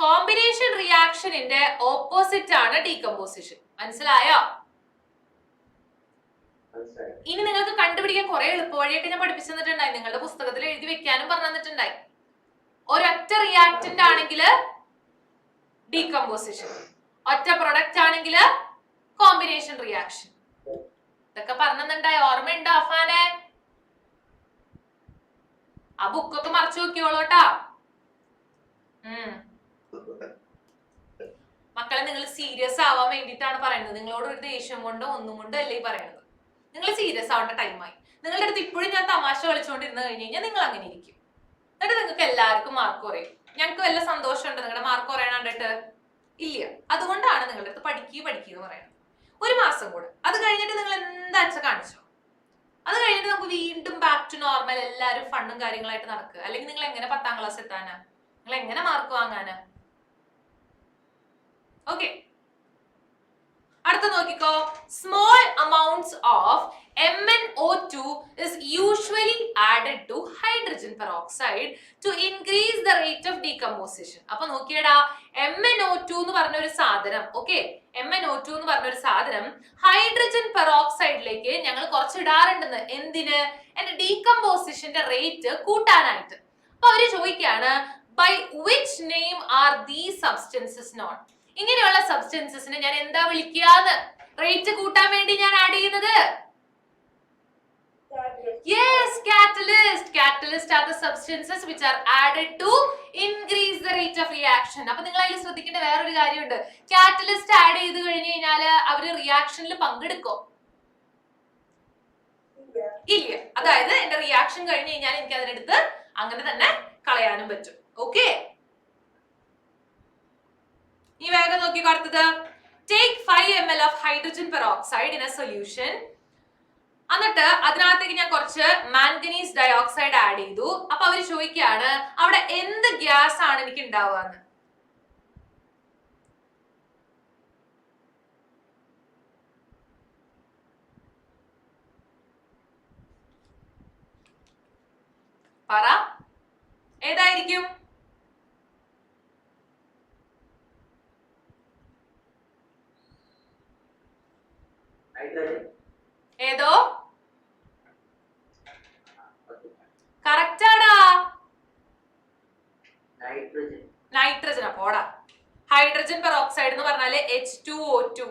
കോമ്പിനേഷൻ റിയാക്ഷനിന്റെ ഓപ്പോസിറ്റ് ആണ് ഡീകമ്പോസിഷൻ. മനസ്സിലായോ? ഇനി നിങ്ങൾക്ക് കണ്ടുപിടിക്കാൻ കുറെ എളുപ്പവഴിയൊക്കെ ഞാൻ പഠിപ്പിച്ചു തന്നിട്ടുണ്ടായി. നിങ്ങളുടെ പുസ്തകത്തിൽ എഴുതി വെക്കാനും പറഞ്ഞു തന്നിട്ടുണ്ടായി. ഒരൊറ്റ റിയാക്ടന്റ് ആണെങ്കിൽ ഡീകമ്പോസിഷൻ, ഒറ്റ പ്രൊഡക്റ്റ് ആണെങ്കിൽ കോമ്പിനേഷൻ റിയാക്ഷൻ. ഇതൊക്കെ പറഞ്ഞിട്ടുണ്ടായി. ഓർമ്മയുണ്ടോ അഫാനെ? ആ ബുക്കൊക്കെ മറച്ചു നോക്കിയോളൂട്ടാ. മക്കളെ, നിങ്ങൾ സീരിയസ് ആവാൻ വേണ്ടിയിട്ടാണ് പറയുന്നത്. നിങ്ങളോട് ഒരു ദേഷ്യം കൊണ്ടോ ഒന്നും കൊണ്ടോ അല്ലേ പറയുന്നത്. നിങ്ങൾ സീരിയസ് ആവേണ്ട ടൈമായി. നിങ്ങളുടെ അടുത്ത് ഇപ്പോഴും ഞാൻ തമാശ കളിച്ചുകൊണ്ടിരുന്ന് കഴിഞ്ഞ് കഴിഞ്ഞാൽ നിങ്ങൾ അങ്ങനെ ഇരിക്കും. എന്നിട്ട് നിങ്ങൾക്ക് എല്ലാവർക്കും മാർക്ക് കുറയും. ഞങ്ങൾക്ക് വല്ല സന്തോഷമുണ്ട് നിങ്ങളുടെ മാർക്ക് കുറയണ കണ്ടിട്ട്? ഇല്ല. അതുകൊണ്ടാണ് നിങ്ങളുടെ അടുത്ത് പഠിക്കുക പറയുന്നത്. 1 മാസം കൂടെ, അത് കഴിഞ്ഞിട്ട് നിങ്ങൾ എന്താ വെച്ചാൽ കാണിച്ചോ. അത് കഴിഞ്ഞിട്ട് നമുക്ക് വീണ്ടും ബാക്ക് ടു നോർമൽ, എല്ലാവരും ഫണ്ണും കാര്യങ്ങളായിട്ട് നടക്കുക. അല്ലെങ്കിൽ നിങ്ങൾ എങ്ങനെ 10ാം ക്ലാസ് എത്താനാ? നിങ്ങൾ എങ്ങനെ മാർക്ക് വാങ്ങാനാ? ഓക്കെ. അടുത്ത നോക്കിക്കോ. Small amounts of MnO2 is usually added to hydrogen peroxide to increase the rate of decomposition. അപ്പൊ നോക്കിയടാ, MnO2 എന്ന് പറഞ്ഞ ഒരു സാധനം, ഓക്കെ, MnO2 എന്ന് പറഞ്ഞ ഒരു സാധനം ഹൈഡ്രജൻ പെറോക്സൈഡിലേക്ക് ഞങ്ങൾ കുറച്ച് ഇടാറുണ്ടെന്ന്. എന്തിന്? എന്റെ ഡീകമ്പോസിഷന്റെ റേറ്റ് കൂട്ടാനായിട്ട്. അപ്പൊ അവര് ചോദിക്കാണ്, by which name are these substances known? ഇങ്ങനെയുള്ള സബ്സ്റ്റൻസസിനെ ഞാൻ എന്താ വിളിക്കാന്ന്? റേറ്റ് കൂട്ടാൻ വേണ്ടി ഞാൻ ആഡ് ചെയ്യുന്നത്. Yes, catalyst. Catalyst are the substances which are added to increase the rate of reaction. അപ്പൊ നിങ്ങൾ അതിൽ ശ്രദ്ധിക്കേണ്ട വേറൊരു കാര്യമുണ്ട്. കാറ്റലിസ്റ്റ് ആഡ് ചെയ്ത് കഴിഞ്ഞു കഴിഞ്ഞാല് അവര് റിയാക്ഷനിൽ പങ്കെടുക്കോ? ഇല്ല. അതായത് എന്റെ റിയാക്ഷൻ കഴിഞ്ഞു കഴിഞ്ഞാൽ എനിക്ക് അതിനെടുത്ത് അങ്ങനെ തന്നെ കളയാനും പറ്റും. ഓക്കെ. ഈ വേഗം നോക്കി കൊടുത്തത്. Take 5 ml of hydrogen peroxide in a solution. എന്നിട്ട് അതിനകത്തേക്ക് ഞാൻ കുറച്ച് മാംഗനീസ് ഡയോക്സൈഡ് ആഡ് ചെയ്തു. അപ്പൊ അവര് ചോദിക്കുകയാണ്, അവിടെ എന്ത് ഗ്യാസ് ആണ് എനിക്ക് ഉണ്ടാവുകയെന്ന്. പറ, ഏതായിരിക്കും? ഏതോ? കറക്റ്റാടാ, നൈട്രജൻ. പോടാ. ഹൈഡ്രജൻ പെറോക്സൈഡ് എന്ന് പറഞ്ഞാല് H2O2.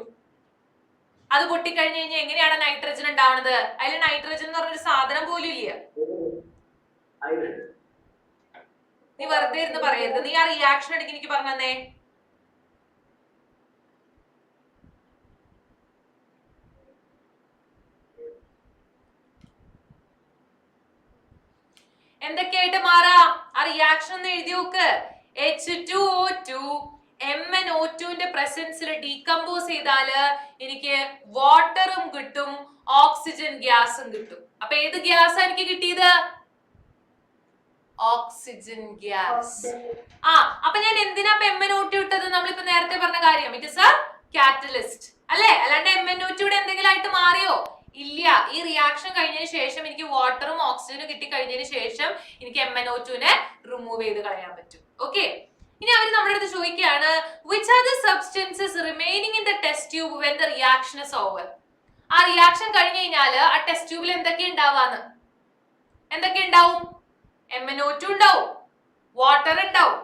അത് പൊട്ടിക്കഴിഞ്ഞു കഴിഞ്ഞാൽ എങ്ങനെയാണ് നൈട്രജൻ ഉണ്ടാവുന്നത്? അതിൽ നൈട്രജൻ എന്ന് പറഞ്ഞൊരു സാധനം പോലും ഇല്ല. നീ വെറുതെ ഇരുന്ന് പറയരുത്. നീ ആ റിയാക്ഷൻ എടുക്ക് എനിക്ക് പറഞ്ഞേ. എന്തൊക്കെയായിട്ട് മാറാ? ആ റിയാക്ഷൻ ഒന്ന് എഴുതി നോക്ക്. H2O2 MnO2ന്റെ പ്രസൻസിൽ ഡീകമ്പോസ് ചെയ്താല് എനിക്ക് വാട്ടറും കിട്ടും ഓക്സിജൻ ഗ്യാസും കിട്ടും. അപ്പൊ ഏത് ഗ്യാസ് എനിക്ക് കിട്ടിയത്? Oxygen gas. അപ്പൊ ഞാൻ എന്തിനാ MnO2 ഇട്ടത്? നമ്മളിപ്പോ നേരത്തെ പറഞ്ഞ കാര്യം, ഇറ്റ് ഇസ് എ കാറ്റലിസ്റ്റ് അല്ലെ? അല്ലാണ്ട് MnO2 ഇവിടെ എന്തെങ്കിലും ആയിട്ട് മാറിയോ? ഇല്ല. ഈ റിയാക്ഷൻ കഴിഞ്ഞതിന് ശേഷം എനിക്ക് വാട്ടറും ഓക്സിജനും കിട്ടി കഴിഞ്ഞതിന് ശേഷം എനിക്ക് MnO2നെ റിമൂവ് ചെയ്ത് കളയാൻ പറ്റും. ഓക്കെ, ഇനി അവർ നമ്മുടെ അടുത്ത് ചോദിക്കുകയാണ് which are the substances remaining in the test tube when the reaction is over? ആ റിയാക്ഷൻ കഴിഞ്ഞു കഴിഞ്ഞാല് ആ ടെസ്റ്റ് ട്യൂബിൽ എന്തൊക്കെ ഉണ്ടാവാന്ന്? എന്തൊക്കെ ഉണ്ടാവും? MnO2 ഉണ്ടാവും, വാട്ടർ ഉണ്ടാവും,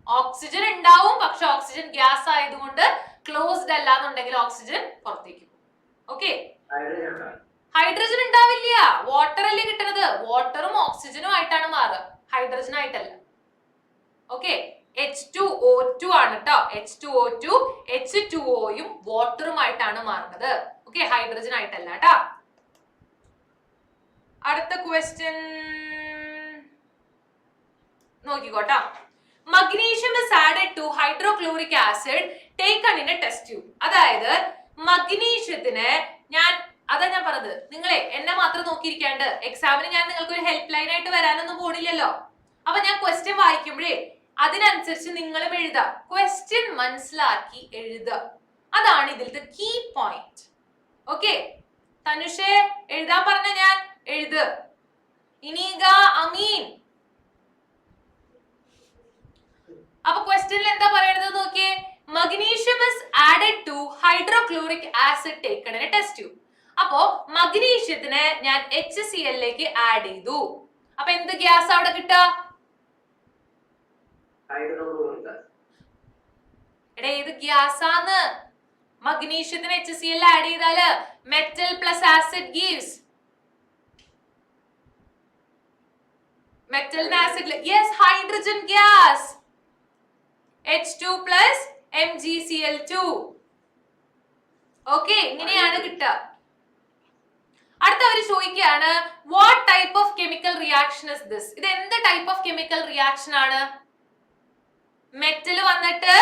ഓക്സിജൻ ഉണ്ടാവും. പക്ഷെ ഓക്സിജൻ ഗ്യാസ് ആയതുകൊണ്ട് ക്ലോസ്ഡ് അല്ല എന്നുണ്ടെങ്കിൽ ഓക്സിജൻ പുറത്തേക്ക് പോകും. ഓക്കെ, ഹൈഡ്രജൻ ഉണ്ടാവില്ല. വാട്ടർ അല്ലേ കിട്ടുന്നത്? വാട്ടറും ഓക്സിജനും ആയിട്ടാണ് മാറുക, ഹൈഡ്രജൻ ആയിട്ടല്ല. ഓക്കെ, H2O2 ആണ് കേട്ടോ. H2O2 H2Oയും വാട്ടറുമായിട്ടാണ് മാറുന്നത്. ഓക്കെ, ഹൈഡ്രജൻ ആയിട്ടല്ല കേട്ടോ. അടുത്ത ക്വസ്റ്റ്യൻ നോക്കിക്കോട്ടാ. Magnesium is added to hydrochloric acid taken in a test tube. അതായത് മഗ്നീഷ്യത്തിന് അതാ ഞാൻ പറഞ്ഞത്, നിങ്ങളെ എന്നെ മാത്രം നോക്കിയിരിക്കാണ്ട് എക്സാമിന് ഞാൻ നിങ്ങൾക്ക് ഒരു ഹെൽപ്പ് ലൈൻ ആയിട്ട് വരാനൊന്നും പോണില്ലല്ലോ. അപ്പൊ ഞാൻ ക്വസ്റ്റ്യൻ വായിക്കുമ്പോഴേ അതിനനുസരിച്ച് നിങ്ങളും എഴുതുക, ക്വസ്റ്റ്യൻ മനസ്സിലാക്കി എഴുതുക. അതാണ് ഇതിലത്തെ കീ പോയിന്റ്. ഓക്കെ, തനുഷേ എഴുതാൻ പറഞ്ഞ ഞാൻ എഴുത്. ഇനീഗ, അമീൻ. അപ്പൊ ക്വസ്റ്റ്യനിൽ എന്താ പറയുന്നത് നോക്കിയേ. Magnesium is added to hydrochloric acid taken in a test tube. അപ്പോ മഗ്നീഷ്യത്തിനെ ഞാൻ HCl ലേക്ക് ആഡ് ചെയ്തു. അപ്പൊ എന്ത് ഗ്യാസ് അവിടെ കിട്ടുക? എടാ ഏത് ഗ്യാസാന്ന്? മഗ്നീഷ്യത്തിന് HCl ആഡ് ചെയ്താല് മെറ്റൽ പ്ലസ് ആസിഡ് ഗീവ്സ് മെറ്റലിന് acid, yes, hydrogen gas. H2 plus MgCl2. Okay, ഇങ്ങനെയാണ് കിട്ടുക. അടുത്ത അവർ ചോദിക്കുകയാണ് what type of chemical reaction is this? ഇത് എന്ത് ടൈപ്പ് ഓഫ് കെമിക്കൽ റിയാക്ഷൻ ആണ്? മെറ്റൽ വന്നിട്ട്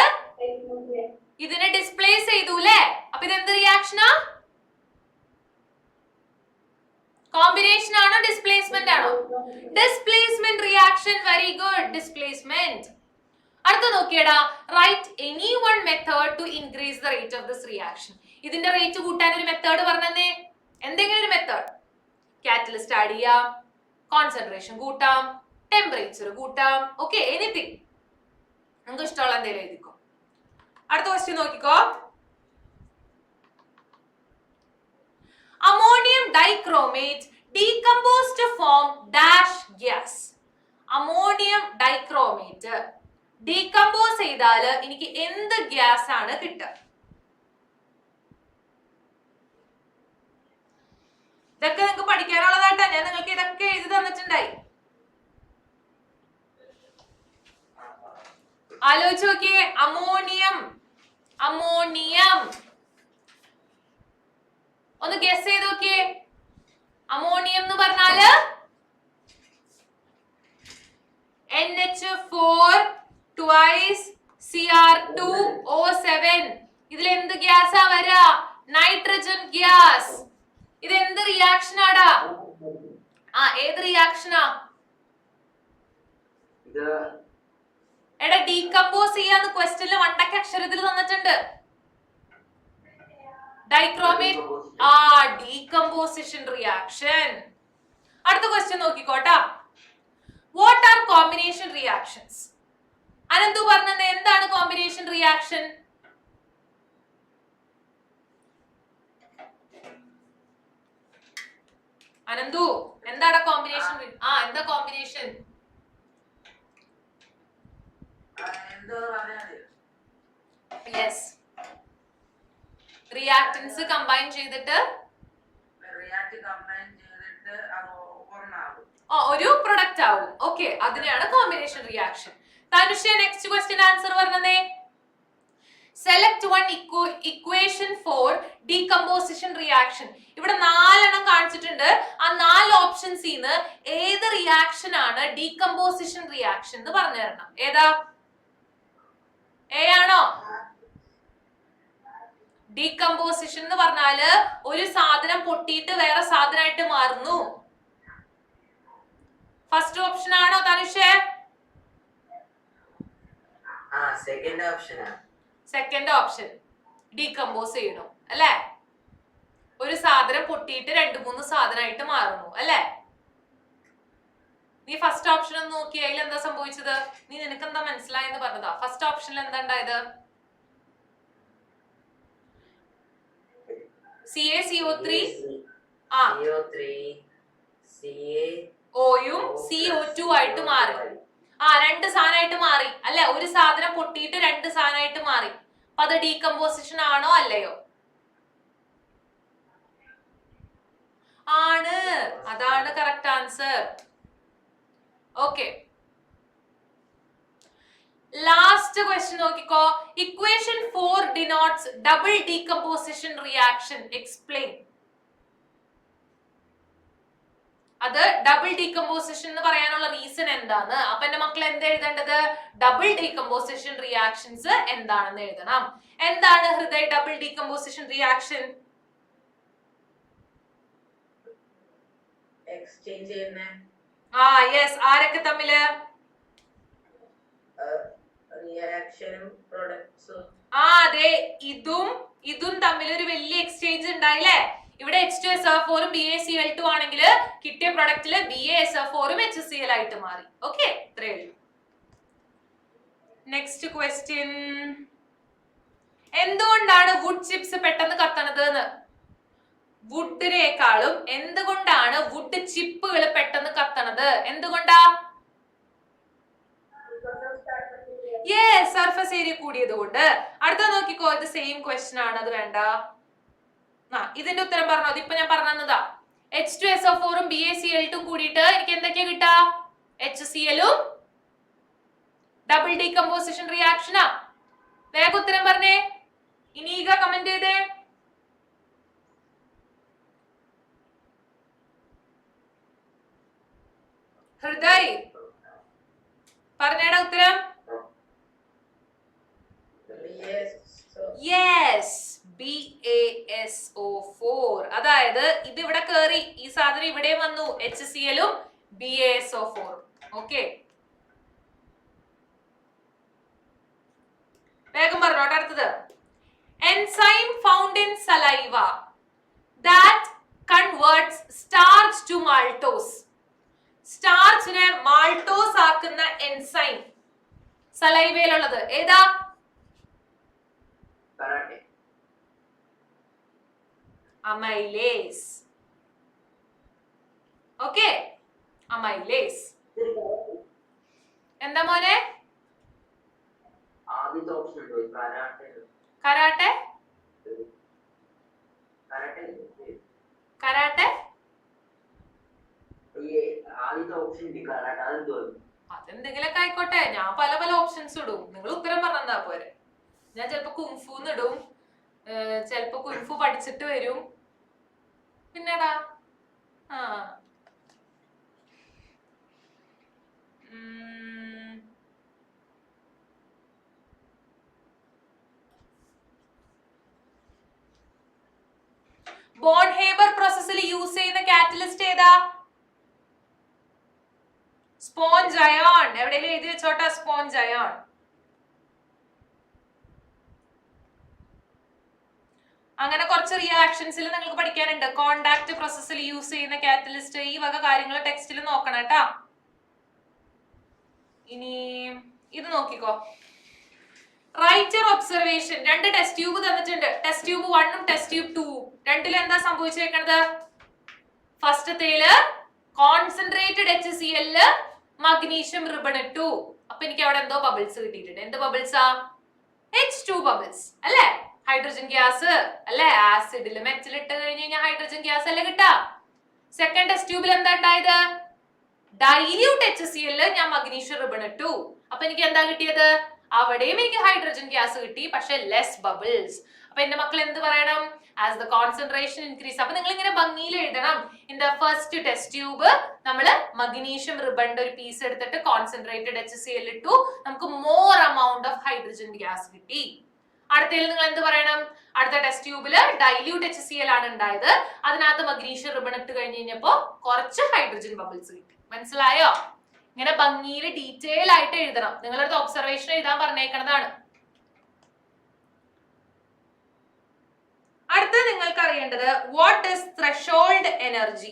ഇതിനെ ഡിസ്പ്ലേസ് ചെയ്തു അല്ലേ? അപ്പൊ ഇത് എന്ത് റിയാക്ഷനാ? കോമ്പിനേഷൻ ആണോ ഡിസ്പ്ലേസ്മെന്റ് ആണോ? Displacement reaction. Very good, displacement. അടുത്ത നോക്കിയടാ, write any one method to increase the rate of this reaction. ഇതിന്റെ റേറ്റ് കൂട്ടാൻ ഒരു മെത്തേഡ് പറഞ്ഞേ. എന്തെങ്കിലും ഒരു മെത്തേഡ്. കാറ്റലിസ്റ്റ് ആഡ് ചെയ്യാം, കോൺസെൻട്രേഷൻ കൂട്ടാം, ടെമ്പറേച്ചർ കൂട്ടാം. ഓക്കെ, എനിത്തിങ് നിങ്ങൾക്ക് ഇഷ്ടമുള്ള എന്തെങ്കിലും എഴുതിക്കോ. അടുത്ത ക്വസ്റ്റ്യൻ നോക്കിക്കോ. Ammonium dichromate decompose to form dash gas. Ammonium dichromate decompose ചെയ്താല് എനിക്ക് എന്ത് ഗ്യാസ് ആണ് കിട്ടുക? ഇതൊക്കെ നിങ്ങൾക്ക് പഠിക്കാനുള്ളതായിട്ടാ ഞാൻ നിങ്ങൾക്ക് ഇതൊക്കെ എഴുതി തന്നിട്ടുണ്ടായി. ആലോചിച്ച് നോക്കിയേ. അമോണിയം ഒന്ന് ഗസ് ചെയ്ത് നോക്കിയേ. അമോണിയം എന്ന് പറഞ്ഞാല് NH4 twice Cr2O7. ഇതിൽ എന്ത് ഗ്യാസാ വരാ? Nitrogen gas. ഇത് എന്ത് റിയാക്ഷൻ ആടാ? ഏത് റിയാക്ഷനാ? എടാ ഡീകമ്പോസ് ചെയ്യാന്ന് ക്വസ്റ്റ്യനിൽ വണ്ടക്ക അക്ഷരത്തിൽ തന്നിട്ടുണ്ട്. Dichromate decomposition reaction. അടുത്ത ക്വസ്റ്റ്യൻ നോക്കിക്കോട്ടാ. What are combination reactions? Ananthu പറഞ്ഞത് എന്താണ് കോമ്പിനേഷൻ റിയാക്ഷൻ? അനന്തു എന്താണ് കോമ്പിനേഷൻ? എന്താ കോമ്പിനേഷൻ? യെസ്, റിയാക്ടൻസ് കമ്പൈൻ ചെയ്തിട്ട് ഒരു പ്രൊഡക്റ്റ് ആവും. ഓക്കെ, അതിനെയാണ് combination reaction. Thanushya next question answer പറഞ്ഞതേ. Select one equation for decomposition reaction. ഇവിടെ 4 കാണിച്ചിട്ടുണ്ട്. ആ 4 ഓപ്ഷൻസിന്ന് ഏത് റിയാക്ഷൻ ആണ് ഡീകമ്പോസിഷൻ റിയാക്ഷൻ എന്ന് പറഞ്ഞു തരണം. എ ആണോ? ഡീകമ്പോസിഷൻ എന്ന് പറഞ്ഞാല് ഒരു സാധനം പൊട്ടിയിട്ട് വേറെ സാധനമായിട്ട് മാറുന്നു. ഫസ്റ്റ് ഓപ്ഷൻ ആണോ തനുഷേ? സെക്കൻഡ് ഓപ്ഷൻ ഡീകമ്പോസ് ചെയ്യണു അല്ലെ? ഒരു സാധനം പൊട്ടിയിട്ട് 2-3 സാധനമായിട്ട് മാറുന്നു അല്ലെ? നീ ഫസ്റ്റ് ഓപ്ഷൻ ഒന്ന് നോക്കി, അതിൽ എന്താ സംഭവിച്ചത്? നിനക്ക് എന്താ മനസ്സിലായെന്ന് പറഞ്ഞതാ. ഫസ്റ്റ് ഓപ്ഷനിൽ എന്താ ഉണ്ടായത്? CaCO3 ഓയും CO2 ആയിട്ട് മാറി. 2 സാധനമായിട്ട് മാറി അല്ലെ? ഒരു സാധനം പൊട്ടിയിട്ട് 2 സാധനമായിട്ട് മാറി. അപ്പൊ അത് ഡീകമ്പോസിഷൻ ആണോ അല്ലയോ? ആണ്. അതാണ് correct answer. Okay, last question നോക്കിക്കോ. Equation 4 denotes double decomposition reaction. Explain. അത് ഡബിൾ ഡീകമ്പോസിഷൻ എന്ന് പറയാനുള്ള റീസൺ എന്താണ്? അപ്പൊ എന്റെ മക്കൾ എന്താ എഴുതേണ്ടത്? ഡബിൾ ഡീകമ്പോസിഷൻ റിയാക്ഷൻസ് എന്താണെന്ന് എഴുതണം. എന്താണ് ഹൃദയ ഡബിൾ ഡീകമ്പോസിഷൻ റിയാക്ഷൻ? എക്സ്ചേഞ്ച് ചെയ്യുന്ന യെസ്. ആരൊക്കെ തമ്മില്? റിയാക്ഷനും പ്രൊഡക്ട്സും. അതെ, ഇതും തമ്മിൽ ഒരു വലിയ എക്സ്ചേഞ്ച് ഉണ്ടായില്ലേ? ഇവിടെ H2SO4 ഉം BaCl2 ആണെങ്കിൽ കിട്ടിയ പ്രൊഡക്റ്റില് BaSO4 ഉം HCl ആയിട്ട് മാറി. ഓക്കെ, ഇത്രയേ ഉള്ളൂ. നെക്സ്റ്റ് ക്വസ്റ്റ്യൻ, എന്തുകൊണ്ടാണ് വുഡ് ചിപ്സ് പെട്ടെന്ന് കത്തണത് എന്ന്? വുഡിനേക്കാളും എന്തുകൊണ്ടാണ് വുഡ് ചിപ്പുകൾ പെട്ടെന്ന് കത്തണത്? എന്തുകൊണ്ടാ? സർഫസ് ഏരിയ കൂടിയത് കൊണ്ട്. അടുത്ത നോക്കിക്കോ, ഇത് സെയിം ക്വസ്റ്റ്യൻ ആണ്, അത് വേണ്ട. ഇതിന്റെ ഉത്തരം പറഞ്ഞോ? അതിപ്പോ ഞാൻ പറഞ്ഞതാ. H2SO4 ഉം BaCl2 കൂടിയിട്ട് എനിക്ക് എന്തൊക്കെയാ കിട്ടാ? HCl ഉം ഡബിൾ ഡീകമ്പോസിഷൻ റിയാക്ഷനാ. വേഗം ഉത്തരം പറഞ്ഞേ. ഇനീക കമന്റ് ചെയ്തേ. ഹൃദയ് പറഞ്ഞേടാ ഉത്തരം. Yes, BaSO4. അതായത് ഇത് ഇവിടെ കേറി, ഈ സാധനം ഇവിടെ വന്നു, HCl ഉം BaSO4. ഓക്കെ, വേഗം പറഞ്ഞോട്ടെ. അടുത്തത്, enzyme found in saliva that converts starch to maltose. സ്റ്റാർച്ചിനെ മാൾട്ടോസ് ആക്കുന്ന എൻസൈം സലൈവയിലുള്ളത് ഏതാ? അമൈലേസ്. Okay, amylase. എന്താ മോനെ? കരാട്ടെ. കരാട്ടെ അതെന്തെങ്കിലൊക്കെ ആയിക്കോട്ടെ, ഞാൻ പല പല ഓപ്ഷൻസ് ഇടും. നിങ്ങൾ ഉത്തരം പറഞ്ഞാ പോരെ. ഞാൻ ചിലപ്പോ കുങ്ഫൂന്ന് ഇടും, ചിലപ്പോ കുങ്ഫു പഠിച്ചിട്ട് വരും. പിന്നെടാ ബോൺഹേബർ പ്രോസസ്സിൽ യൂസ് ചെയ്യുന്ന കാറ്റലിസ്റ്റ് ഏതാ? Sponge ion. എവിടെയെങ്കിലും എഴുതി വെച്ചോട്ടെ, സ്പോഞ്ച് അയോൺ. അങ്ങനെ കുറച്ച് റിയാക്ഷൻസിൽ നിങ്ങൾക്ക് പഠിക്കാനുണ്ട്. കോണ്ടാക്ട് പ്രോസസ്സിൽ യൂസ് ചെയ്യുന്ന കാറ്റലിസ്റ്റ്, ഈ വക കാര്യങ്ങൾ ടെക്സ്റ്റിൽ നോക്കണം കേട്ടാ. ഇനി ഇത് നോക്കിക്കോ. Write your observation. 2 test tube തന്നിട്ടുണ്ട്. ടെസ്റ്റ് ട്യൂബ് 1 ഉം ടെസ്റ്റ് ട്യൂബ് 2 ഉം. രണ്ടിലും എന്താ സംഭവിച്ചേക്കണത്? ഫസ്റ്റത്തേല് കോൺസെൻട്രേറ്റഡ് HCl മഗ്നീഷ്യം റിബൺ ഇട്ടു. അപ്പൊ എനിക്ക് അവിടെ എന്തോ ബബിൾസ് കിട്ടിയിട്ടുണ്ട്. എന്ത് ബബിൾസാ? H2 ബബിൾസ് അല്ലെ? ഹൈഡ്രജൻ ഗ്യാസ് അല്ലെ? ആസിഡില് മെറ്റൽ ഇട്ട് കഴിഞ്ഞ് കഴിഞ്ഞാൽ ഹൈഡ്രജൻ ഗ്യാസ് അല്ലേ കിട്ടാ? സെക്കൻഡ് ടെസ്റ്റ് ട്യൂബിൽ എന്താ ഉണ്ടായത്? ഡൈല്യൂട്ട് HCl ഞാൻ മഗ്നീഷ്യം റിബൺ ഇട്ടു. അപ്പൊ എനിക്ക് എന്താ കിട്ടിയത്? അവിടെയും എനിക്ക് ഹൈഡ്രജൻ ഗ്യാസ് കിട്ടി, പക്ഷെ ലെസ് ബബിൾസ്. അപ്പൊ എന്റെ മക്കൾ എന്ത് പറയണം? As the concentration increase. അപ്പൊ നിങ്ങൾ ഇങ്ങനെ ഭംഗിയിൽ എഴുതണം. In the first test tube നമ്മൾ മഗ്നീഷ്യം റിബണിന്റെ ഒരു പീസ് എടുത്തിട്ട് കോൺസെൻട്രേറ്റഡ് HCl ഇട്ടു, നമുക്ക് more amount of hydrogen gas കിട്ടി. അടുത്തതിൽ നിങ്ങൾ എന്ത് പറയണം? അടുത്ത ടെസ്റ്റ് ട്യൂബില് ഡൈല്യൂട്ട് HCl ആണ് ഉണ്ടായത്, അതിനകത്ത് മഗ്നീഷ്യം റിബൺ ഇട്ട് കഴിഞ്ഞ് കഴിഞ്ഞപ്പോ കുറച്ച് ഹൈഡ്രജൻ ബബിൾസ് കിട്ടി. മനസ്സിലായോ? ഇങ്ങനെ ഭംഗിയിൽ ഡീറ്റെയിൽ ആയിട്ട് എഴുതണം. നിങ്ങളടുത്ത് ഒബ്സർവേഷൻ എഴുതാൻ പറഞ്ഞേക്കണതാണ്. അടുത്ത് നിങ്ങൾക്ക് അറിയേണ്ടത് what is threshold energy.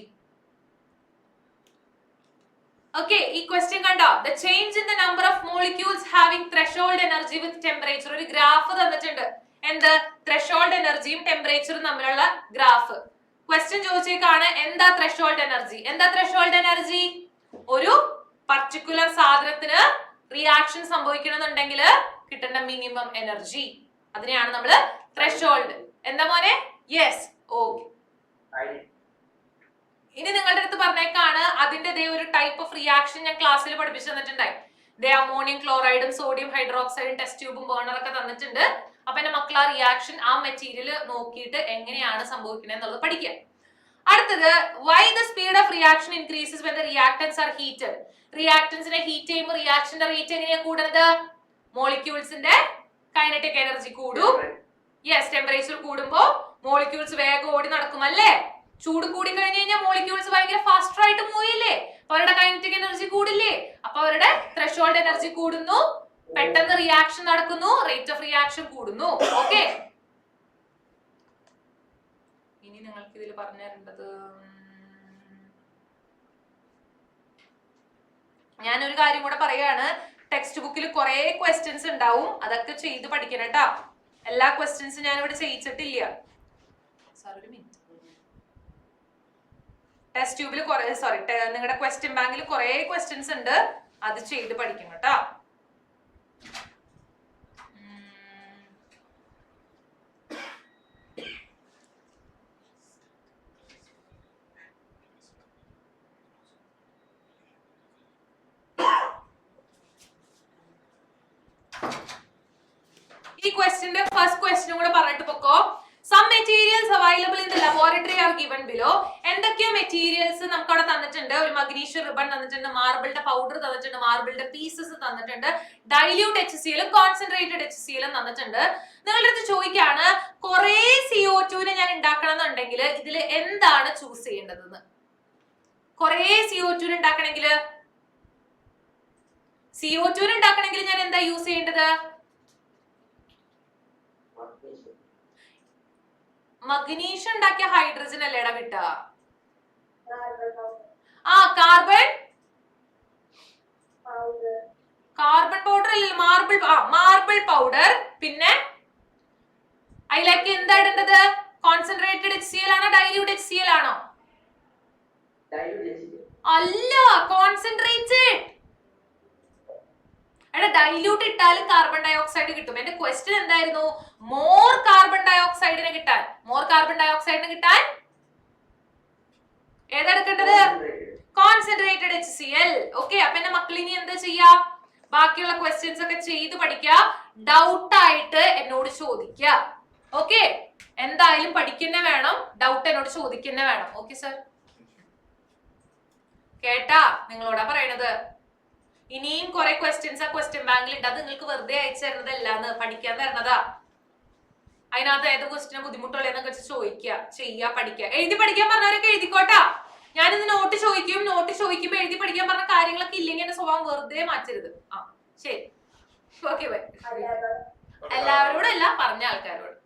Okay, ഈ ക്വസ്റ്റ്യൻ കണ്ടോ? The change in the number of molecules having threshold energy with temperature. ഒരു ഗ്രാഫ് തന്നിട്ടുണ്ട്. എന്ത്? ത്രെഷോൾഡ് എനർജിയും ടെമ്പറേച്ചറും തമ്മിലുള്ള ഗ്രാഫ്. ക്വസ്റ്റ്യൻ ചോദിച്ചേക്കാണ് എന്താ ത്രെഷോൾഡ് എനർജി. എന്താ ത്രെഷോൾഡ് എനർജി? ഒരു പർട്ടിക്കുലർ സാധനത്തിന് റിയാക്ഷൻ സംഭവിക്കണമെന്നുണ്ടെങ്കിൽ കിട്ടേണ്ട മിനിമം എനർജി, അതിനെയാണ് നമ്മൾ ത്രെഷോൾഡ്. എന്താ മോനെ? Yes, okay. ഇനി നിങ്ങളുടെ അടുത്ത് പറഞ്ഞേക്കാണ് അതിന്റെ ഒരു ടൈപ്പ് ഓഫ് റിയാക്ഷൻ ഞാൻ ക്ലാസ്സിൽ പഠിപ്പിച്ചു തന്നിട്ടുണ്ടായി. അമോണിയം ക്ലോറൈഡും സോഡിയം ഹൈഡ്രോക്സൈഡും ടെസ്റ്റ് ട്യൂബും ബേണറൊക്കെ തന്നിട്ടുണ്ട്. അപ്പൊ എന്റെ മക്കൾ ആ റിയാക്ഷൻ ആ മെറ്റീരിയൽ നോക്കിയിട്ട് എങ്ങനെയാണ് സംഭവിക്കുന്നത് എന്നുള്ളത് പഠിക്കുക. അടുത്തത് why the speed of reaction increases when the reactants are heated. റിയാക്ടൻസിനെ ഹീറ്റ് ചെയ്യുമ്പോൾ റിയാക്ഷന്റെ റേറ്റ് എങ്ങനെയാണ് കൂടുന്നത്? മോളിക്യൂൾസിന്റെ കൈനറ്റിക് എനർജി കൂടും. യെസ്, ടെമ്പറേച്ചർ കൂടുമ്പോ മോളിക്യൂൾസ് വേഗം ഓടി നടക്കും അല്ലേ? ചൂട് കൂടി കഴിഞ്ഞ് കഴിഞ്ഞാൽ മോളിക്യൂൾസ് ഭയങ്കര ഫാസ്റ്റർ ആയിട്ട് മൂവ് ചെയ്യില്ലേ? അപ്പൊ അവരുടെ കൈനറ്റിക് എനർജി കൂടില്ലേ? അപ്പൊ അവരുടെ ത്രെഷോൾഡ് എനർജി കൂടുന്നു, പെട്ടെന്ന് റിയാക്ഷൻ നടക്കുന്നു, റേറ്റ് ഓഫ് റിയാക്ഷൻ കൂടുന്നു. ഓക്കെ, ഇനി നിങ്ങൾക്ക് ഇതിൽ പറഞ്ഞു തരേണ്ടത്, ഞാനൊരു കാര്യം കൂടെ പറയാണ്. ടെക്സ്റ്റ് ബുക്കിൽ കുറെ ക്വസ്റ്റ്യൻസ് ഉണ്ടാവും, അതൊക്കെ ചെയ്ത് പഠിക്കണം കേട്ടോ. എല്ലാ ക്വസ്റ്റ്യൻസും ഞാൻ ഇവിടെ ചെയ്യിച്ചിട്ടില്ല. സാർ ഒരു മിനിറ്റ്. ടെസ്റ്റ് ട്യൂബിൽ നിങ്ങളുടെ ക്വസ്റ്റ്യൻ ബാങ്കിൽ കുറെ ക്വസ്റ്റ്യൻസ് ഉണ്ട്, അത് ചെയ്ത് പഠിക്കണം കേട്ടോ. ഈ ക്വസ്റ്റ്യന്റെ ഫസ്റ്റ് ക്വസ്റ്റ്യൻ കൂടെ പറഞ്ഞിട്ട് പൊക്കോ. Some materials available in the laboratory are given below. എന്തൊക്കെയോ മെറ്റീരിയൽസ് നമുക്ക് അവിടെ തന്നിട്ടുണ്ട്. ഒരു മഗ്നീഷ്യം റിബൺ തന്നിട്ടുണ്ട്, മാർബിളിന്റെ പൗഡർ തന്നിട്ടുണ്ട്, മാർബിളിന്റെ പീസസ് തന്നിട്ടുണ്ട്, ഡൈല്യൂട്ട് HCl കോൺസെൻട്രേറ്റഡ് HCl തന്നിട്ടുണ്ട്. നിങ്ങളുടെ അടുത്ത് ചോദിക്കാണ് കുറെ CO2 ഞാൻ ഉണ്ടാക്കണം എന്നുണ്ടെങ്കിൽ ഇതിൽ എന്താണ് ചൂസ് ചെയ്യേണ്ടതെന്ന്. കുറെ CO2 ഉണ്ടാക്കണമെങ്കിൽ ഞാൻ എന്താ യൂസ് ചെയ്യേണ്ടത്? മഗ്നീഷ്യം ഉണ്ടാക്കിയ ഹൈഡ്രജൻ അല്ലേടാ കിട്ട? ആ കാർബൺ പൗഡർ അല്ലല്ലോ, മാർബിൾ പൗഡർ. പിന്നെ അതിലേക്ക് എന്താ ഇടേണ്ടത്? കോൺസെൻട്രേറ്റഡ് HCl ആണോ ഡൈല്യൂട്ട് HCl ആണോ? അല്ല, കോൺസെൻട്രേറ്റഡ്. എടാ ഡൈല്യൂട്ട് ഇട്ടാലും കാർബൺ ഡൈ ഓക്സൈഡ് കിട്ടും. എന്റെ ക്വസ്റ്റ്യൻ എന്തായിരുന്നു? മോർ കാർബൺ ഡൈ ഓക്സൈഡിനെ കിട്ടാൻ ഏതാ എടുക്കേണ്ടത്? Concentrated HCl. ഓക്കെ, അപ്പൊ എന്റെ മക്കൾ ഇനി എന്താ ചെയ്യാ? ബാക്കിയുള്ള ക്വസ്റ്റ്യൻസ് ഒക്കെ ചെയ്ത് പഠിക്കുക. ഡൗട്ട് ആയിട്ട് എന്നോട് ചോദിക്കുക. ഓക്കെ, എന്തായാലും പഠിക്കുന്ന വേണം, ഡൗട്ട് എന്നോട് ചോദിക്കുന്ന വേണം. ഓക്കെ സർ, കേട്ടാ? നിങ്ങളോടാ പറയണത്. ഇനിയും കുറെ ക്വസ്റ്റ്യൻസ് ആ ക്വസ്റ്റ്യൻ ബാങ്കിൽ ഉണ്ട്, അത് നിങ്ങൾക്ക് വെറുതെ അയച്ചു തരുന്നതല്ലാന്ന്, പഠിക്കാൻ തരണതാ. അതിനകത്ത് ഏത് ക്വസ്റ്റ്യൻ ബുദ്ധിമുട്ടുള്ളതെന്നൊക്കെ വെച്ച് ചോദിക്കുക, ചെയ്യുക, പഠിക്കുക. എഴുതി പഠിക്കാൻ പറഞ്ഞവരൊക്കെ എഴുതിക്കോട്ടാ. ഞാനിന്ന് നോട്ട് ചോദിക്കുമ്പോ എഴുതി പഠിക്കാൻ പറഞ്ഞ കാര്യങ്ങളൊക്കെ ഇല്ലെങ്കിൽ എന്റെ സ്വഭാവം വെറുതെ മാറ്റരുത്. ആ ശരി, ഓക്കെ ബൈ. എല്ലാവരോടും അല്ല, പറഞ്ഞ ആൾക്കാരോട്.